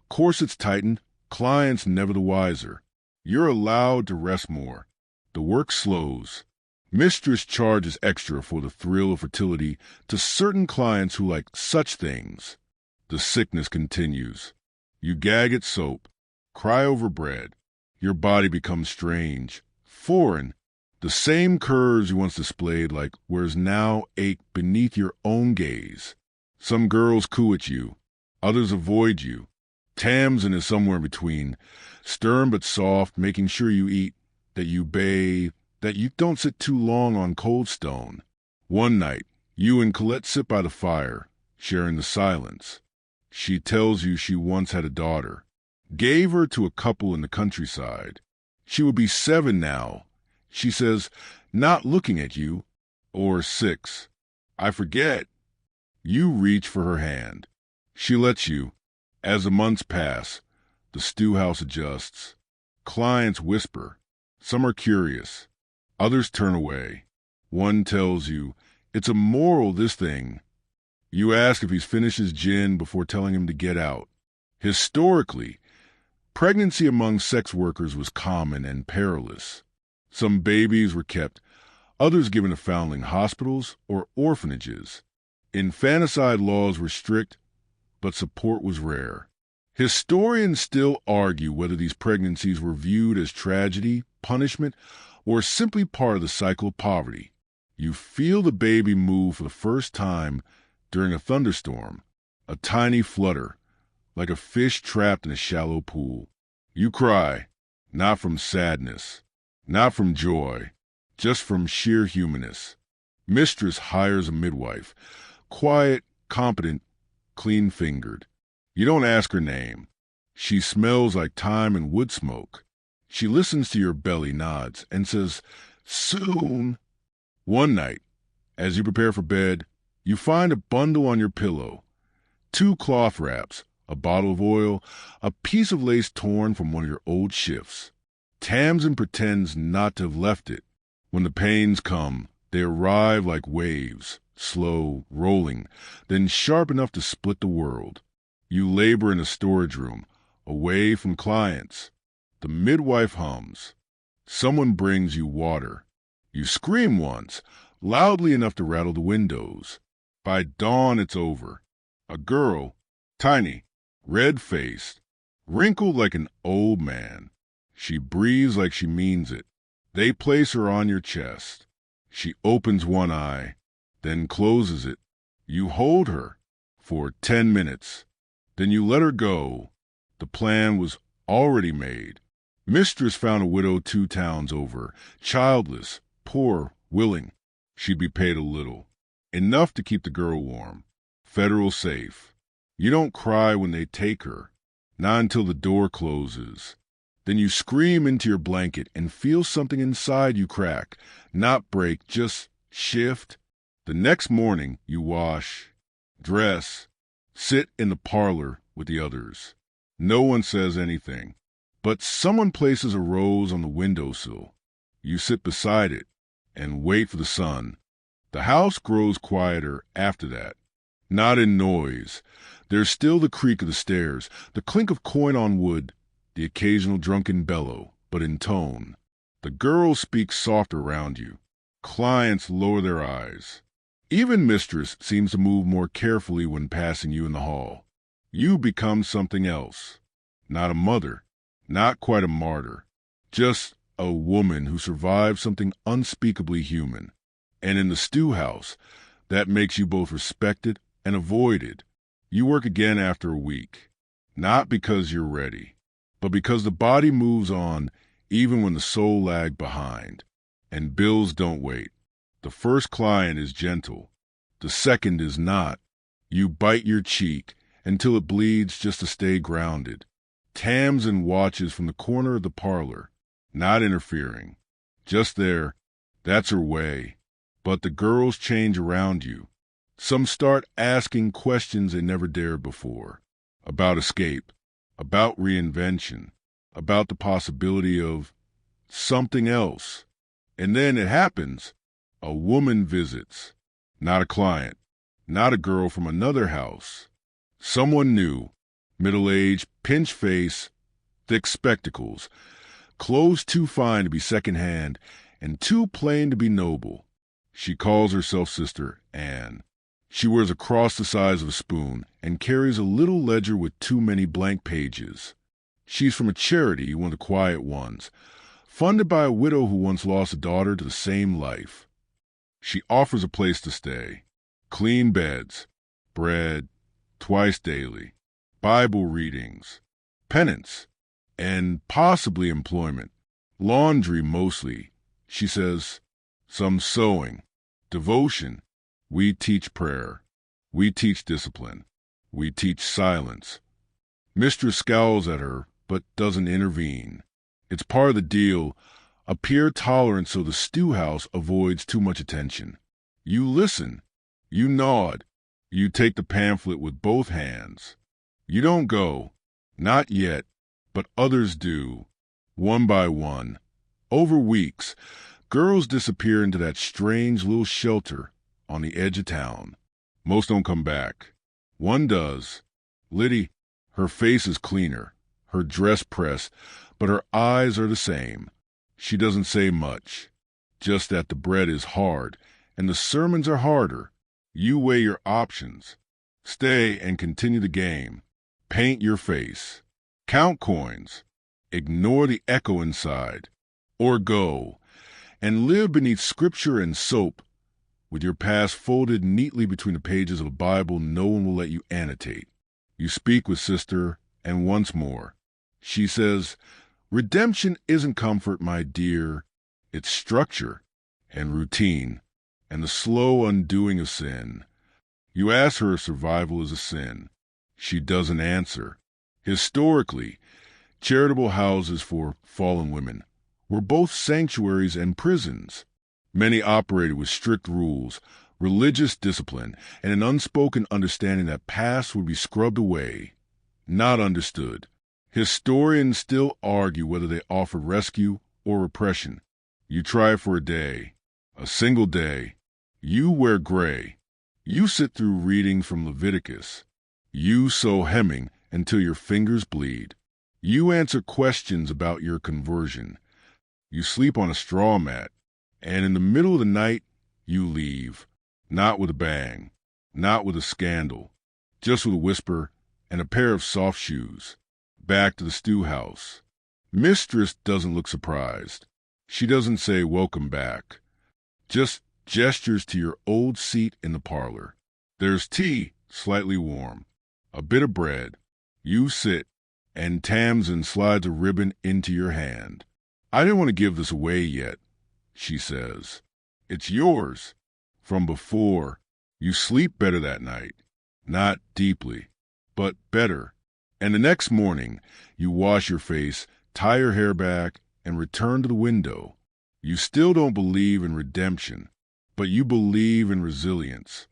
Corsets tightened, clients never the wiser. You're allowed to rest more. The work slows. Mistress charges extra for the thrill of fertility to certain clients who like such things. The sickness continues. You gag at soap, cry over bread. Your body becomes strange, foreign. The same curves you once displayed like whereas now ache beneath your own gaze. Some girls coo at you, others avoid you. Tamsin is somewhere in between, stern but soft, making sure you eat, that you bathe, that you don't sit too long on cold stone. One night, you and Colette sit by the fire, sharing the silence. She tells you she once had a daughter, gave her to a couple in the countryside. She would be 7 now. She says, "Not looking at you," or 6. "I forget." You reach for her hand. She lets you. As the months pass, the stew house adjusts. Clients whisper. Some are curious. Others turn away. One tells you, "It's immoral, this thing." You ask if he's finished his gin before telling him to get out. Historically, pregnancy among sex workers was common and perilous. Some babies were kept, others given to foundling hospitals or orphanages. Infanticide laws were strict, but support was rare. Historians still argue whether these pregnancies were viewed as tragedy, punishment, or simply part of the cycle of poverty. You feel the baby move for the first time during a thunderstorm, a tiny flutter, like a fish trapped in a shallow pool. You cry, not from sadness, not from joy, just from sheer humanness. Mistress hires a midwife, quiet, competent, clean-fingered. You don't ask her name. She smells like thyme and wood smoke. She listens to your belly, nods, and says, "Soon." One night, as you prepare for bed, you find a bundle on your pillow. 2 cloth wraps, a bottle of oil, a piece of lace torn from one of your old shifts. Tamsin pretends not to have left it. When the pains come, they arrive like waves, slow, rolling, then sharp enough to split the world. You labor in a storage room, away from clients. The midwife hums. Someone brings you water. You scream once, loudly enough to rattle the windows. By dawn, it's over. A girl, tiny, red-faced, wrinkled like an old man. She breathes like she means it. They place her on your chest. She opens one eye, then closes it. You hold her for 10 minutes. Then you let her go. The plan was already made. Mistress found a widow 2 towns over, childless, poor, willing. She'd be paid a little, enough to keep the girl warm. Federal safe. You don't cry when they take her, not until the door closes. Then you scream into your blanket and feel something inside you crack, not break, just shift. The next morning you wash, dress, sit in the parlor with the others. No one says anything, but someone places a rose on the windowsill. You sit beside it and wait for the sun. The house grows quieter after that. Not in noise. There's still the creak of the stairs, the clink of coin on wood, the occasional drunken bellow, but in tone. The girls speak softer around you. Clients lower their eyes. Even mistress seems to move more carefully when passing you in the hall. You become something else. Not a mother, not quite a martyr, just a woman who survived something unspeakably human. And in the stew house, that makes you both respected and avoided. You work again after a week, not because you're ready, but because the body moves on even when the soul lagged behind. And bills don't wait. The first client is gentle. The second is not. You bite your cheek until it bleeds just to stay grounded. Tamsin watches from the corner of the parlor, not interfering. Just there, that's her way. But the girls change around you. Some start asking questions they never dared before. About escape, about reinvention, about the possibility of something else. And then it happens. A woman visits. Not a client. Not a girl from another house. Someone new. Middle-aged, pinch face, thick spectacles. Clothes too fine to be second-hand and too plain to be noble. She calls herself Sister Anne. She wears a cross the size of a spoon and carries a little ledger with too many blank pages. She's from a charity, one of the quiet ones, funded by a widow who once lost a daughter to the same life. She offers a place to stay, clean beds, bread, twice daily, Bible readings, penance, and possibly employment. Laundry mostly, she says, some sewing, devotion. We teach prayer. We teach discipline. We teach silence. Mistress scowls at her, but doesn't intervene. It's part of the deal. Appear tolerant so the stew house avoids too much attention. You listen. You nod. You take the pamphlet with both hands. You don't go. Not yet. But others do. One by one. Over weeks, girls disappear into that strange little shelter on the edge of town. Most don't come back. One does. Liddy. Her face is cleaner, her dress pressed, but her eyes are the same. She doesn't say much, just that the bread is hard and the sermons are harder. You weigh your options. Stay and continue the game. Paint your face. Count coins. Ignore the echo inside. Or go and live beneath scripture and soap, with your past folded neatly between the pages of a Bible no one will let you annotate. You speak with Sister, and once more. She says, redemption isn't comfort, my dear. It's structure and routine and the slow undoing of sin. You ask her if survival is a sin. She doesn't answer. Historically, charitable houses for fallen women were both sanctuaries and prisons. Many operated with strict rules, religious discipline, and an unspoken understanding that past would be scrubbed away. Not understood. Historians still argue whether they offer rescue or repression. You try for a day, a single day. You wear gray. You sit through readings from Leviticus. You sew hemming until your fingers bleed. You answer questions about your conversion. You sleep on a straw mat. And in the middle of the night, you leave. Not with a bang. Not with a scandal. Just with a whisper and a pair of soft shoes. Back to the stew house. Mistress doesn't look surprised. She doesn't say welcome back. Just gestures to your old seat in the parlor. There's tea, slightly warm. A bit of bread. You sit, and Tamsin slides a ribbon into your hand. I didn't want to give this away yet, she says. It's yours. From before. You sleep better that night. Not deeply, but better. And the next morning, you wash your face, tie your hair back, and return to the window. You still don't believe in redemption, but you believe in resilience.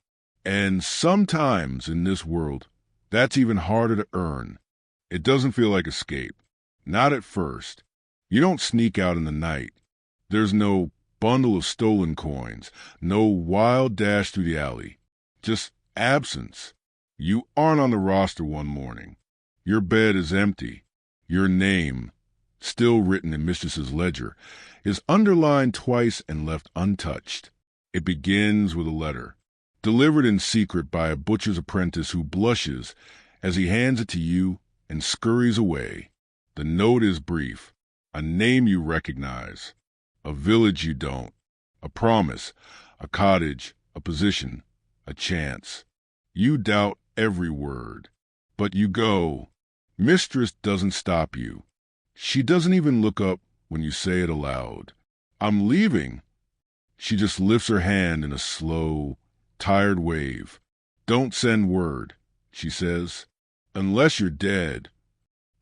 And sometimes in this world, that's even harder to earn. It doesn't feel like escape. Not at first. You don't sneak out in the night. There's no bundle of stolen coins, no wild dash through the alley. Just absence. You aren't on the roster one morning. Your bed is empty. Your name, still written in Mistress's ledger, is underlined twice and left untouched. It begins with a letter, delivered in secret by a butcher's apprentice who blushes as he hands it to you and scurries away. The note is brief, a name you recognize, a village you don't, a promise, a cottage, a position, a chance. You doubt every word, but you go. Mistress doesn't stop you. She doesn't even look up when you say it aloud. I'm leaving. She just lifts her hand in a slow, tired wave. Don't send word, she says, unless you're dead.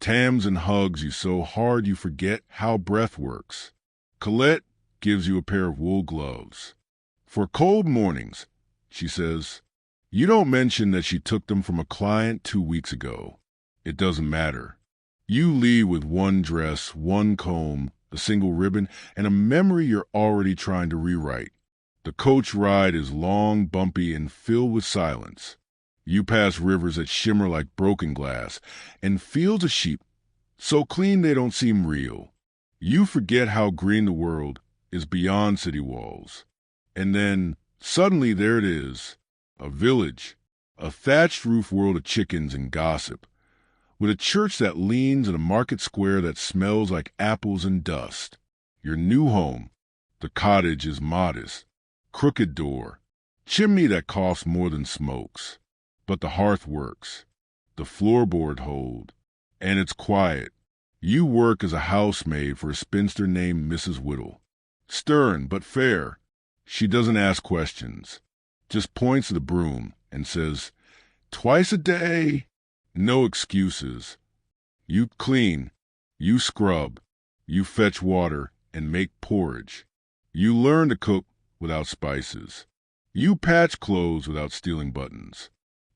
Tams and hugs you so hard you forget how breath works. Colette gives you a pair of wool gloves. For cold mornings, she says. You don't mention that she took them from a client 2 weeks ago. It doesn't matter. You leave with one dress, one comb, a single ribbon, and a memory you're already trying to rewrite. The coach ride is long, bumpy, and filled with silence. You pass rivers that shimmer like broken glass, and fields of sheep, so clean they don't seem real. You forget how green the world is beyond city walls. And then, suddenly there it is, a village, a thatched roof world of chickens and gossip, with a church that leans and a market square that smells like apples and dust. Your new home, the cottage, is modest, crooked door, chimney that coughs more than smokes. But the hearth works, the floorboard hold, and it's quiet. You work as a housemaid for a spinster named Mrs. Whittle. Stern but fair, she doesn't ask questions, just points to the broom and says, "Twice a day." No excuses. You clean, you scrub, you fetch water and make porridge. You learn to cook without spices. You patch clothes without stealing buttons.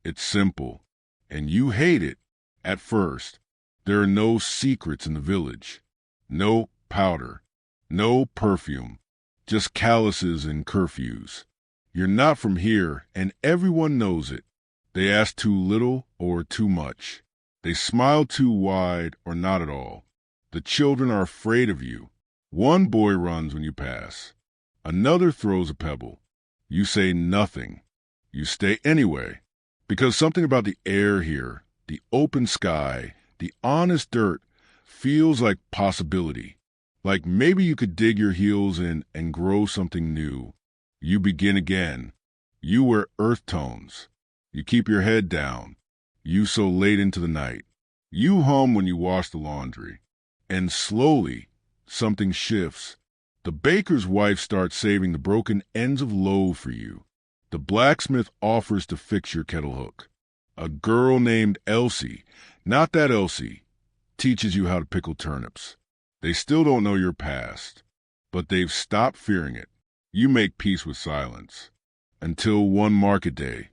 It's simple, and you hate it at first. There are no secrets in the village, no powder, no perfume, just calluses and curfews. You're not from here, and everyone knows it. They ask too little or too much. They smile too wide or not at all. The children are afraid of you. One boy runs when you pass. Another throws a pebble. You say nothing. You stay anyway. Because something about the air here, the open sky, the honest dirt, feels like possibility. Like maybe you could dig your heels in and grow something new. You begin again. You wear earth tones. You keep your head down. You sew late into the night. You hum when you wash the laundry. And slowly, something shifts. The baker's wife starts saving the broken ends of loaf for you. The blacksmith offers to fix your kettle hook. A girl named Elsie, not that Elsie, teaches you how to pickle turnips. They still don't know your past, but they've stopped fearing it. You make peace with silence. Until one market day,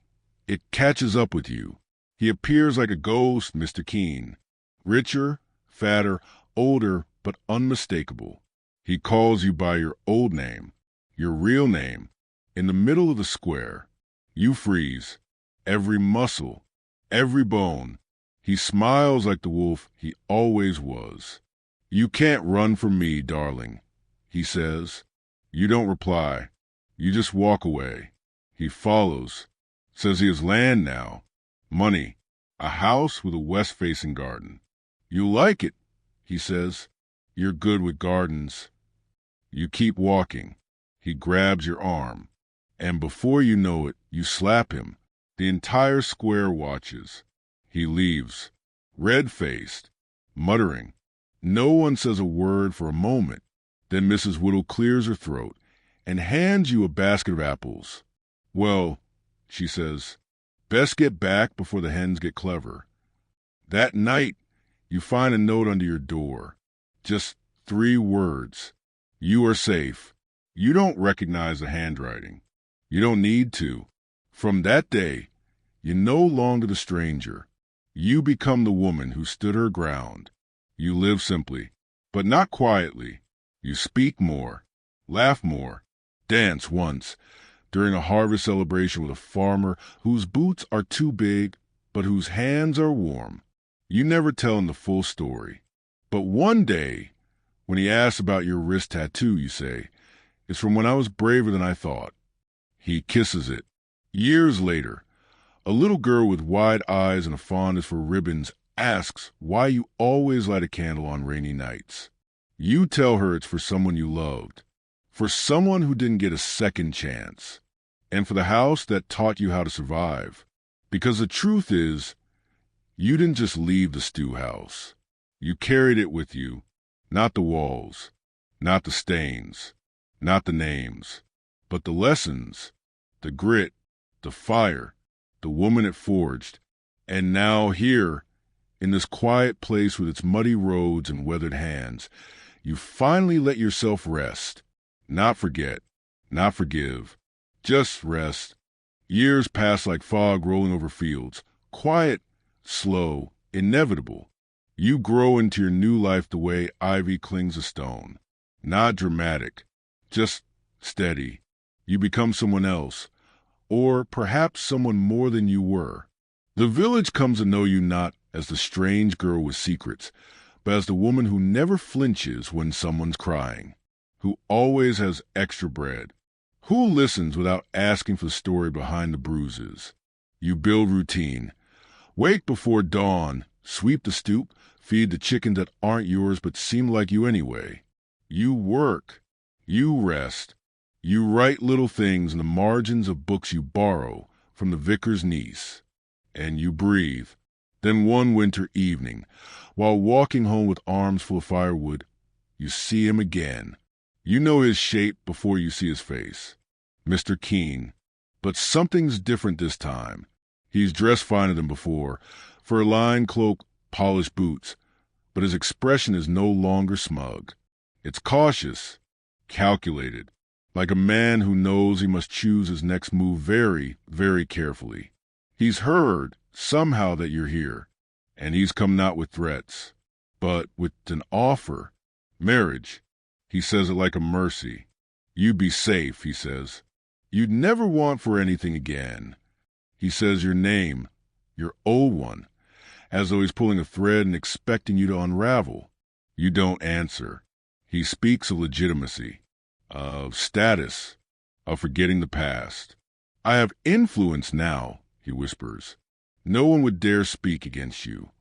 it catches up with you. He appears like a ghost, Mr. Keene. Richer, fatter, older, but unmistakable. He calls you by your old name, your real name. In the middle of the square, you freeze. Every muscle, every bone. He smiles like the wolf he always was. "You can't run from me, darling," he says. You don't reply. You just walk away. He follows. Says he has land now. Money. A house with a west-facing garden. "You like it," he says. "You're good with gardens." You keep walking. He grabs your arm. And before you know it, you slap him. The entire square watches. He leaves, red-faced, muttering. No one says a word for a moment. Then Mrs. Whittle clears her throat and hands you a basket of apples. "Well," she says, "best get back before the hens get clever." That night, you find a note under your door. Just 3 words. You are safe. You don't recognize the handwriting. You don't need to. From that day, you're no longer the stranger. You become the woman who stood her ground. You live simply, but not quietly. You speak more. laugh more, dance once, during a harvest celebration with a farmer whose boots are too big, but whose hands are warm. You never telling the full story. But one day, when he asks about your wrist tattoo, you say, "It's from when I was braver than I thought." He kisses it. Years later, a little girl with wide eyes and a fondness for ribbons asks why you always light a candle on rainy nights. You tell her it's for someone you loved, for someone who didn't get a second chance, and for the house that taught you how to survive. Because the truth is, you didn't just leave the stew house. You carried it with you, not the walls, not the stains, not the names, but the lessons, the grit, the fire, the woman it forged. And now here, in this quiet place with its muddy roads and weathered hands, you finally let yourself rest. Not forget, not forgive, just rest. Years pass like fog rolling over fields, quiet, slow, inevitable. You grow into your new life the way ivy clings a stone. Not dramatic, just steady. You become someone else, or perhaps someone more than you were. The village comes to know you not as the strange girl with secrets, but as the woman who never flinches when someone's crying, who always has extra bread, who listens without asking for the story behind the bruises. You build routine. Wake before dawn, sweep the stoop, feed the chickens that aren't yours but seem like you anyway. You work. You rest. You write little things in the margins of books you borrow from the vicar's niece. And you breathe. Then one winter evening, while walking home with arms full of firewood, you see him again. You know his shape before you see his face. Mr. Keene. But something's different this time. He's dressed finer than before, fur-lined cloak, polished boots, but his expression is no longer smug. It's cautious, calculated, like a man who knows he must choose his next move very, very carefully. He's heard, somehow, that you're here, and he's come not with threats, but with an offer. Marriage. He says it like a mercy. You'd be safe, he says. You'd never want for anything again. He says your name, your old one, as though he's pulling a thread and expecting you to unravel. You don't answer. He speaks of legitimacy, of status, of forgetting the past. I have influence now, he whispers. No one would dare speak against you.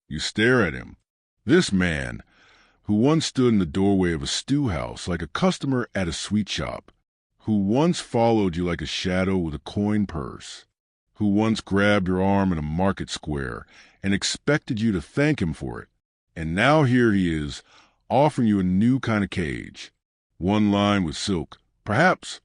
You stare at him. This man, who once stood in the doorway of a stew house like a customer at a sweet shop, who once followed you like a shadow with a coin purse, who once grabbed your arm in a market square and expected you to thank him for it. And now here he is, offering you a new kind of cage, one lined with silk, perhaps,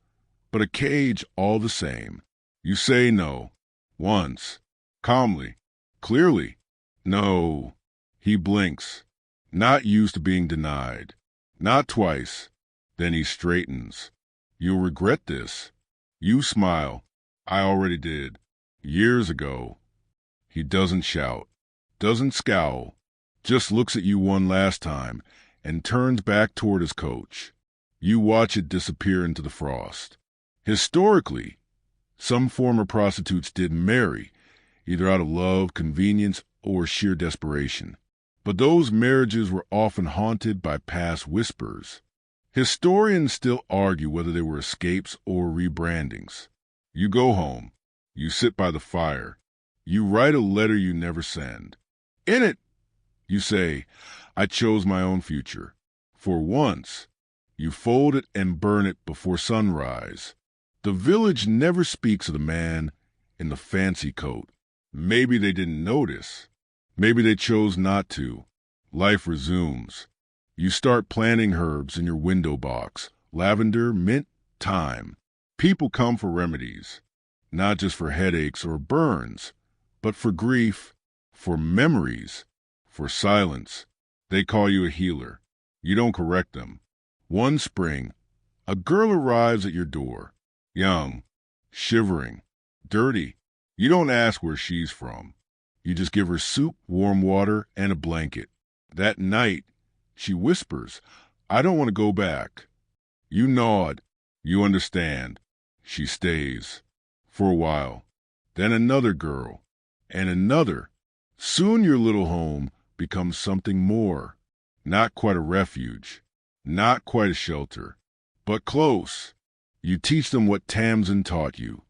but a cage all the same. You say no, once, calmly, clearly. No. He blinks, not used to being denied. Not twice. Then he straightens. You'll regret this. You smile. I already did. Years ago. He doesn't shout, doesn't scowl, just looks at you one last time and turns back toward his coach. You watch it disappear into the frost. Historically, some former prostitutes did marry, either out of love, convenience, or sheer desperation. But those marriages were often haunted by past whispers. Historians still argue whether they were escapes or rebrandings. You go home. You sit by the fire. You write a letter you never send. In it, you say, I chose my own future. For once, you fold it and burn it before sunrise. The village never speaks of the man in the fancy coat. Maybe they didn't notice. Maybe they chose not to. Life resumes. You start planting herbs in your window box. Lavender, mint, thyme. People come for remedies. Not just for headaches or burns, but for grief, for memories, for silence. They call you a healer. You don't correct them. One spring, a girl arrives at your door. Young, shivering, dirty. You don't ask where she's from. You just give her soup, warm water, and a blanket. That night, she whispers, I don't want to go back. You nod. You understand. She stays. For a while. Then another girl. And another. Soon your little home becomes something more. Not quite a refuge. Not quite a shelter. But close. You teach them what Tamsin taught you.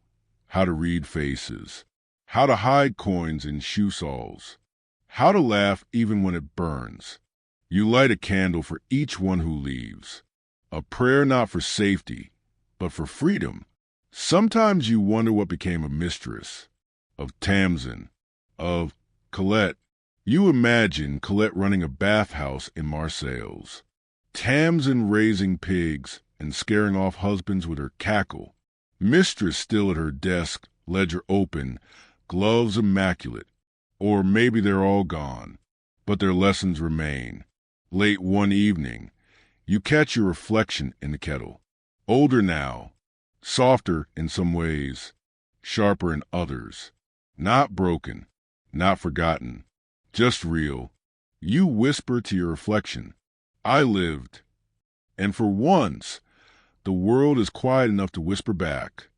How to read faces. How to hide coins in shoe soles. How to laugh even when it burns. You light a candle for each one who leaves. A prayer not for safety, but for freedom. Sometimes you wonder what became of Mistress, of Tamsin, of Colette. You imagine Colette running a bathhouse in Marseilles, Tamsin raising pigs and scaring off husbands with her cackle, Mistress still at her desk, ledger open, gloves immaculate. Or maybe they're all gone, but their lessons remain. Late one evening, you catch your reflection in the kettle. Older now, softer in some ways, sharper in others. Not broken, not forgotten, just real. You whisper to your reflection, I lived. And for once, the world is quiet enough to whisper back,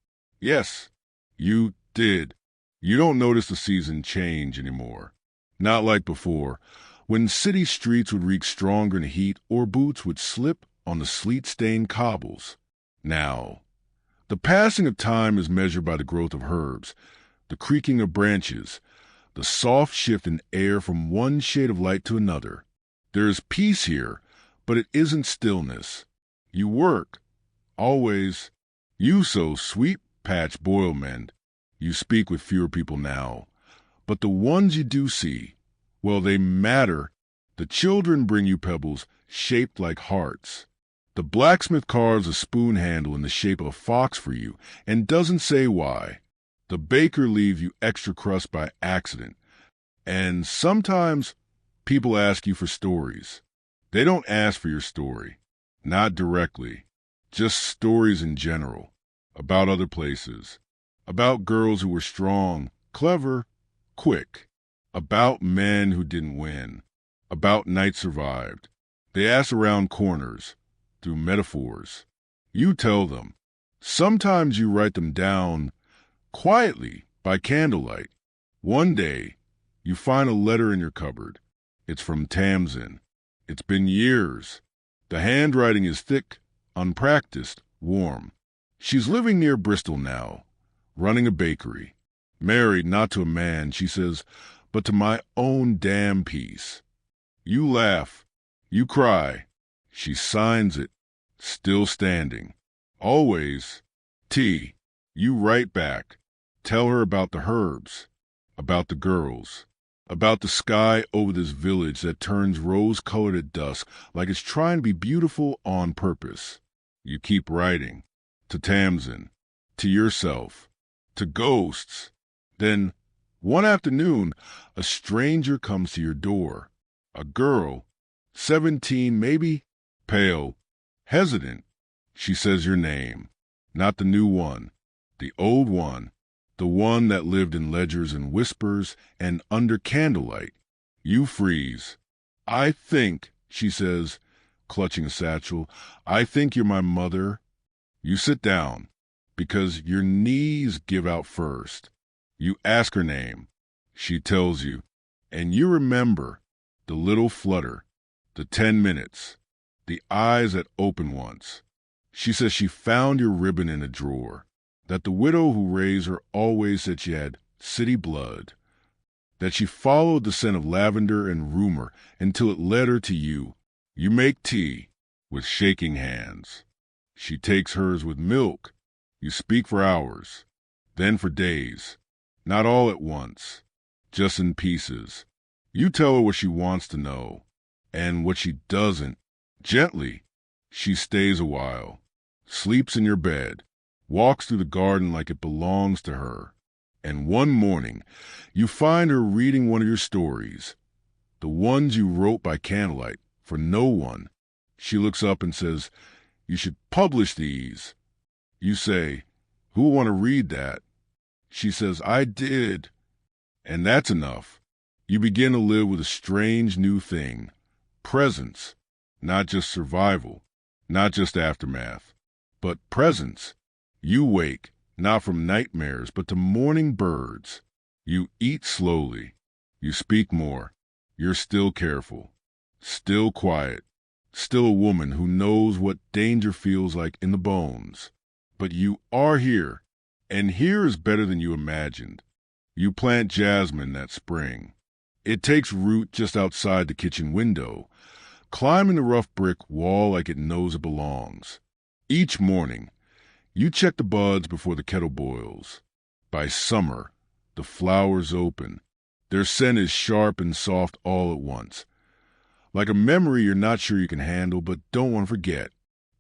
yes, you did. You don't notice the season change anymore. Not like before, when city streets would reek stronger in the heat or boots would slip on the sleet-stained cobbles. Now, the passing of time is measured by the growth of herbs, the creaking of branches, the soft shift in air from one shade of light to another. There is peace here, but it isn't stillness. You work, always. You sow sweet patch boil mend. You speak with fewer people now. But the ones you do see, well, they matter. The children bring you pebbles shaped like hearts. The blacksmith carves a spoon handle in the shape of a fox for you and doesn't say why. The baker leaves you extra crust by accident. And sometimes people ask you for stories. They don't ask for your story. Not directly. Just stories in general. About other places. About girls who were strong, clever, quick. About men who didn't win. About nights survived. They ask around corners, through metaphors. You tell them. Sometimes you write them down quietly by candlelight. One day, you find a letter in your cupboard. It's from Tamsin. It's been years. The handwriting is thick, unpracticed, warm. She's living near Bristol now, running a bakery. Married not to a man, she says, but to my own damn peace. You laugh. You cry. She signs it, still standing. Always, T. You write back. Tell her about the herbs, about the girls, about the sky over this village that turns rose-colored at dusk like it's trying to be beautiful on purpose. You keep writing. To Tamsin. To yourself. To ghosts. Then, one afternoon, a stranger comes to your door. A girl, 17 maybe, pale, hesitant. She says your name. Not the new one. The old one. The one that lived in ledgers and whispers and under candlelight. You freeze. I think, she says, clutching a satchel, I think you're my mother. You sit down, because your knees give out first. You ask her name. She tells you. And you remember the little flutter, the 10 minutes, the eyes that open once. She says she found your ribbon in a drawer, that the widow who raised her always said she had city blood, that she followed the scent of lavender and rumor until it led her to you. You make tea with shaking hands. She takes hers with milk. You speak for hours, then for days, not all at once, just in pieces. You tell her what she wants to know, and what she doesn't. Gently, she stays a while, sleeps in your bed, walks through the garden like it belongs to her. And one morning, you find her reading one of your stories, the ones you wrote by candlelight for no one. She looks up and says, you should publish these. You say, who will want to read that? She says, I did. And that's enough. You begin to live with a strange new thing. Presence. Not just survival. Not just aftermath. but presence. You wake, not from nightmares, but to morning birds. You eat slowly. You speak more. You're still careful, still quiet, still a woman who knows what danger feels like in the bones. But you are here, and here is better than you imagined. You plant jasmine that spring. It takes root just outside the kitchen window, climbing the rough brick wall like it knows it belongs. Each morning, you check the buds before the kettle boils. By summer, the flowers open. Their scent is sharp and soft all at once. Like a memory you're not sure you can handle but don't want to forget.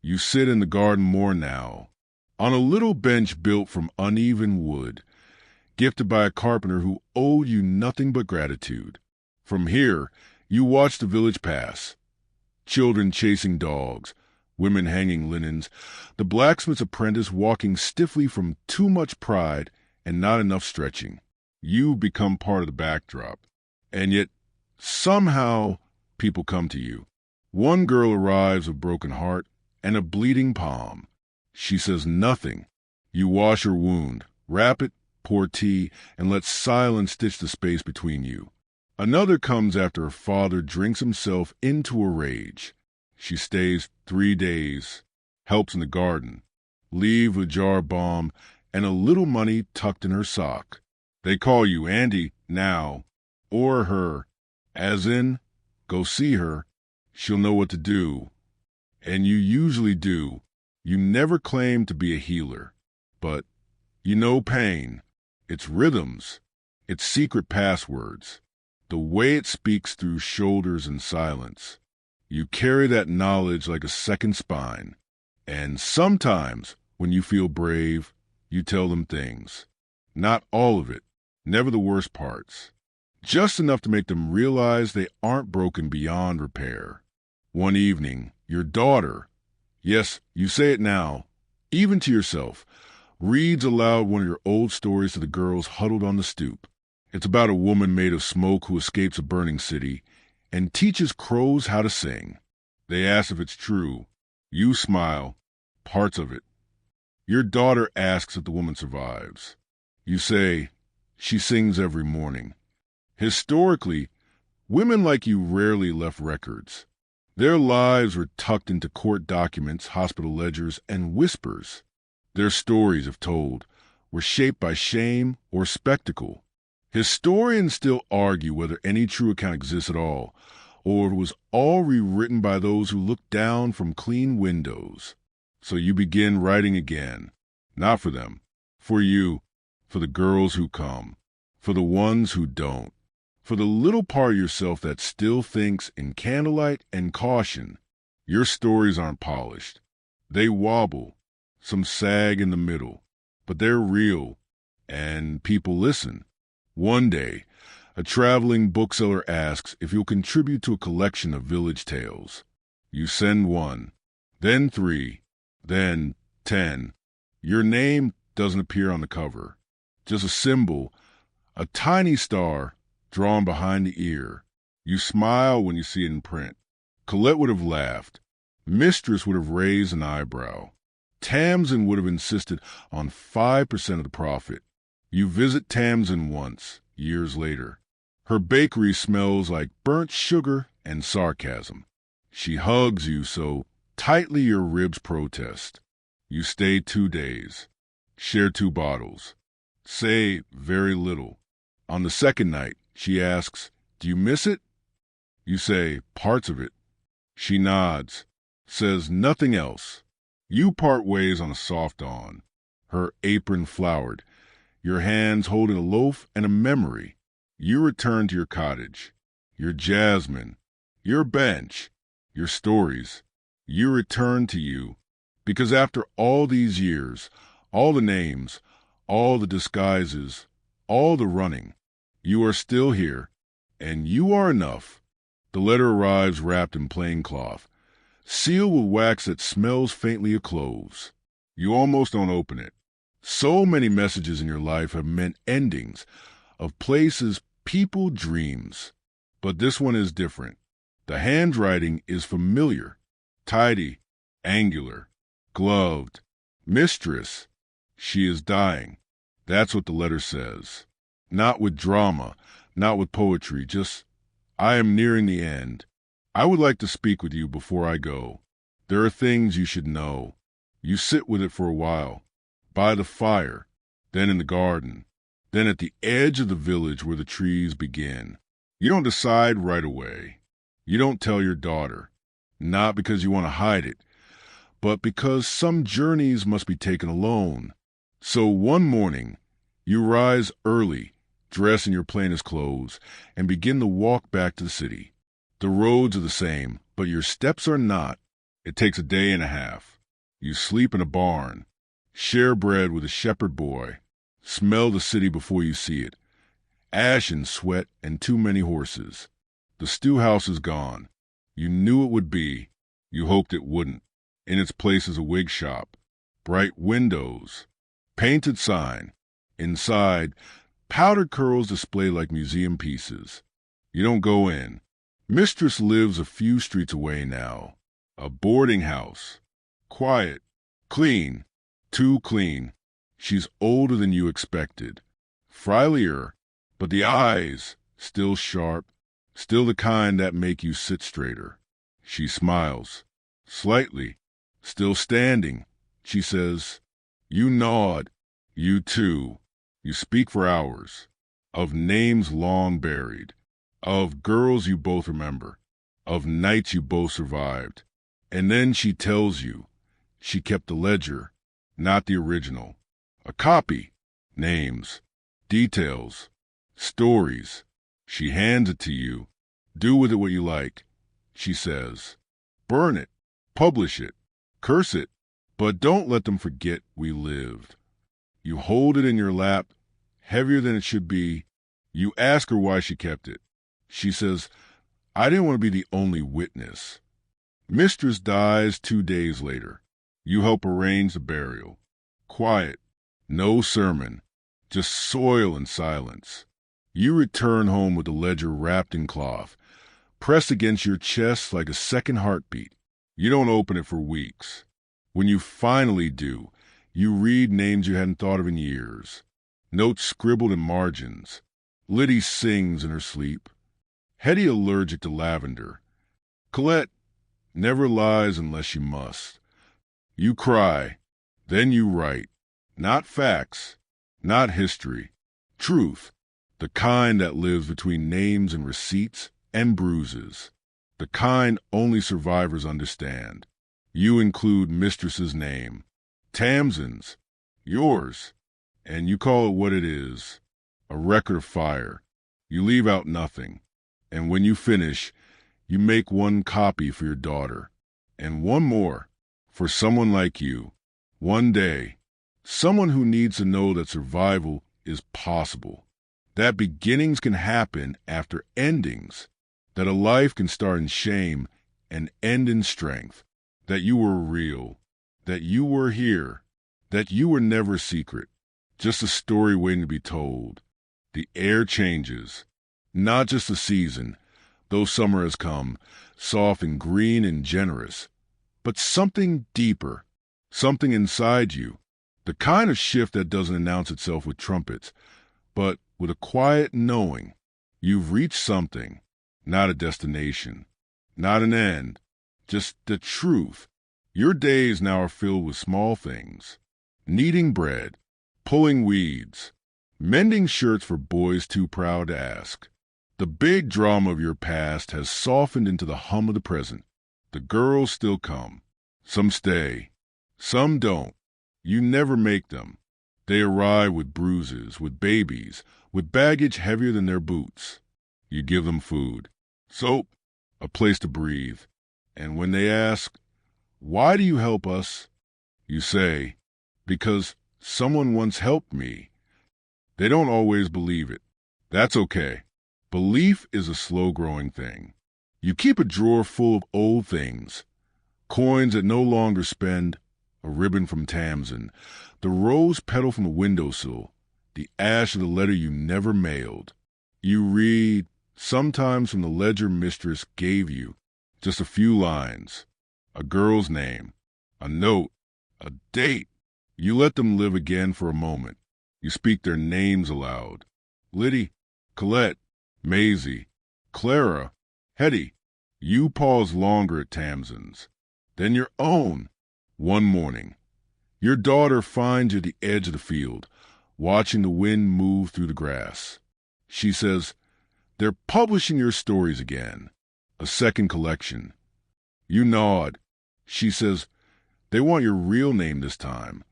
You sit in the garden more now, on a little bench built from uneven wood, gifted by a carpenter who owed you nothing but gratitude. From here, you watch the village pass. Children chasing dogs, women hanging linens, the blacksmith's apprentice walking stiffly from too much pride and not enough stretching. You become part of the backdrop. And yet, somehow, people come to you. One girl arrives with a broken heart and a bleeding palm. She says nothing. You wash her wound, wrap it, pour tea, and let silence stitch the space between you. Another comes after her father drinks himself into a rage. She stays 3 days, helps in the garden, leave with a jar of balm and a little money tucked in her sock. They call you Andy now, or her, as in, go see her, she'll know what to do. And you usually do. You never claim to be a healer, but you know pain, its rhythms, its secret passwords, the way it speaks through shoulders and silence. You carry that knowledge like a second spine, and sometimes, when you feel brave, you tell them things. Not all of it, never the worst parts. Just enough to make them realize they aren't broken beyond repair. One evening, your daughter, yes, you say it now, even to yourself, reads aloud one of your old stories to the girls huddled on the stoop. It's about a woman made of smoke who escapes a burning city and teaches crows how to sing. They ask if it's true. You smile. Parts of it. Your daughter asks if the woman survives. You say, she sings every morning. Historically, women like you rarely left records. Their lives were tucked into court documents, hospital ledgers, and whispers. Their stories, if told, were shaped by shame or spectacle. Historians still argue whether any true account exists at all, or it was all rewritten by those who looked down from clean windows. So you begin writing again, not for them, for you, for the girls who come, for the ones who don't, for the little part of yourself that still thinks in candlelight and caution. Your stories aren't polished. They wobble, some sag in the middle, but they're real, and people listen. One day, a traveling bookseller asks if you'll contribute to a collection of village tales. You send 1, then 3, then 10. Your name doesn't appear on the cover, just a symbol, a tiny star drawn behind the ear. You smile when you see it in print. Colette would have laughed. Mistress would have raised an eyebrow. Tamsin would have insisted on 5% of the profit. You visit Tamsin once, years later. Her bakery smells like burnt sugar and sarcasm. She hugs you so tightly your ribs protest. You stay 2 days. Share 2 bottles. Say very little. On the second night, she asks, do you miss it? You say, parts of it. She nods, says nothing else. You part ways on a soft dawn, her apron flowered, your hands holding a loaf and a memory. You return to your cottage, your jasmine, your bench, your stories. You return to you, because after all these years, all the names, all the disguises, all the running, you are still here, and you are enough. The letter arrives wrapped in plain cloth, sealed with wax that smells faintly of cloves. You almost don't open it. So many messages in your life have meant endings of places, people, dreams. But this one is different. The handwriting is familiar, tidy, angular, gloved, Mistress, she is dying. That's what the letter says. Not with drama, not with poetry, just, I am nearing the end. I would like to speak with you before I go. There are things you should know. You sit with it for a while, by the fire, then in the garden, then at the edge of the village where the trees begin. You don't decide right away. You don't tell your daughter, not because you want to hide it, but because some journeys must be taken alone. So one morning, you rise early, dress in your plainest clothes, and begin the walk back to the city. The roads are the same, but your steps are not. It takes a day and a half. You sleep in a barn, share bread with a shepherd boy, smell the city before you see it. Ash and sweat and too many horses. The stew house is gone. You knew it would be. You hoped it wouldn't. In its place is a wig shop. Bright windows. Painted sign. Inside, powdered curls display like museum pieces. You don't go in. Mistress lives a few streets away now. A boarding house. Quiet. Clean. Too clean. She's older than you expected. Frilier, but the eyes, still sharp, still the kind that make you sit straighter. She smiles. Slightly. Still standing. She says, you nod. You too. You speak for hours. Of names long buried. Of girls you both remember. Of nights you both survived. And then she tells you. She kept the ledger, not the original. A copy. Names. Details. Stories. She hands it to you. Do with it what you like. She says, burn it. Publish it. Curse it. But don't let them forget we lived. You hold it in your lap, heavier than it should be. You ask her why she kept it. She says, I didn't want to be the only witness. Mistress dies 2 days later. You help arrange the burial. Quiet. No sermon. Just soil and silence. You return home with the ledger wrapped in cloth, pressed against your chest like a second heartbeat. You don't open it for weeks. When you finally do, you read names you hadn't thought of in years. Notes scribbled in margins. Liddy sings in her sleep. Hetty allergic to lavender. Colette never lies unless she must. You cry. Then you write. Not facts. Not history. Truth. The kind that lives between names and receipts and bruises. The kind only survivors understand. You include Mistress's name. Tamsin's. Yours. And you call it what it is. A record of fire. You leave out nothing. And when you finish, you make one copy for your daughter. And one more. For someone like you. One day. Someone who needs to know that survival is possible. That beginnings can happen after endings. That a life can start in shame and end in strength. That you were real. That you were here. That you were never secret. Just a story waiting to be told. The air changes. Not just the season, though summer has come, soft and green and generous. But something deeper. Something inside you. The kind of shift that doesn't announce itself with trumpets, but with a quiet knowing. You've reached something, not a destination, not an end, just the truth. Your days now are filled with small things. Kneading bread, pulling weeds, mending shirts for boys too proud to ask. The big drama of your past has softened into the hum of the present. The girls still come. Some stay. Some don't. You never make them. They arrive with bruises, with babies, with baggage heavier than their boots. You give them food, soap, a place to breathe. And when they ask, why do you help us? You say, because someone once helped me. They don't always believe it. That's okay. Belief is a slow-growing thing. You keep a drawer full of old things, coins that no longer spend, a ribbon from Tamsin, the rose petal from the windowsill, the ash of the letter you never mailed. You read, sometimes from the ledger mistress gave you, just a few lines, a girl's name, a note, a date, You let them live again for a moment. You speak their names aloud. Liddy, Colette, Maisie, Clara, Hetty. You pause longer at Tamsin's. Then your own. One morning, your daughter finds you at the edge of the field, watching the wind move through the grass. She says, "They're publishing your stories again. A second collection." You nod. She says, "They want your real name this time."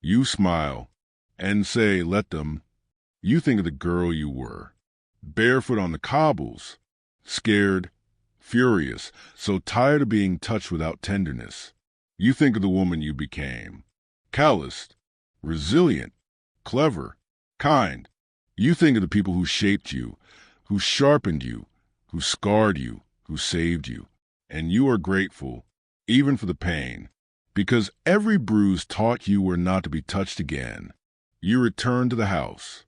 You smile and say, "Let them." You think of the girl you were, barefoot on the cobbles, scared, furious, so tired of being touched without tenderness. You think of the woman you became, calloused, resilient, clever, kind. You think of the people who shaped you, who sharpened you, who scarred you, who saved you. And you are grateful, even for the pain, because every bruise taught you where not to be touched again. You return to the house.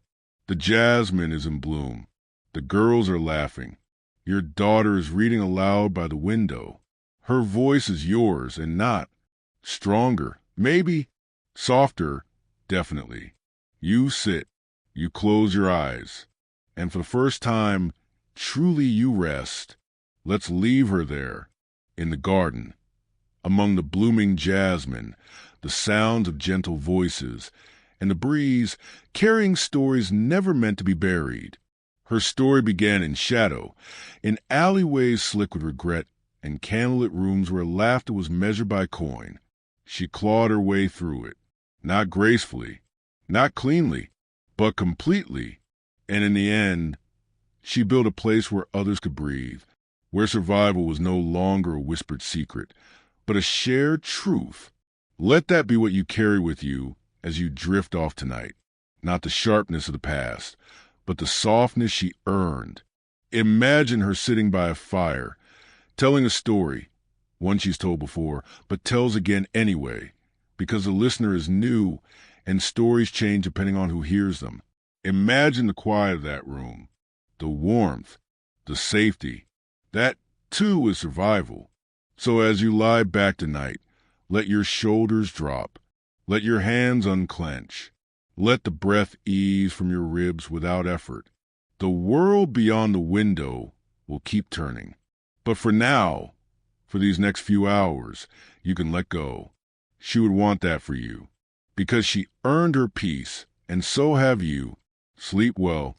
The jasmine is in bloom. The girls are laughing. Your daughter is reading aloud by the window. Her voice is yours and not. Stronger, maybe. Softer, definitely. You sit. You close your eyes. And for the first time, truly you rest. Let's leave her there, in the garden, among the blooming jasmine, the sounds of gentle voices, and the breeze carrying stories never meant to be buried. Her story began in shadow, in alleyways slick with regret, and candlelit rooms where laughter was measured by coin. She clawed her way through it, not gracefully, not cleanly, but completely, and in the end, she built a place where others could breathe, where survival was no longer a whispered secret, but a shared truth. Let that be what you carry with you as you drift off tonight. Not the sharpness of the past, but the softness she earned. Imagine her sitting by a fire, telling a story, one she's told before, but tells again anyway, because the listener is new and stories change depending on who hears them. Imagine the quiet of that room, the warmth, the safety. That, too, is survival. So as you lie back tonight, let your shoulders drop. Let your hands unclench. Let the breath ease from your ribs without effort. The world beyond the window will keep turning. But for now, for these next few hours, you can let go. She would want that for you, because she earned her peace, and so have you. Sleep well.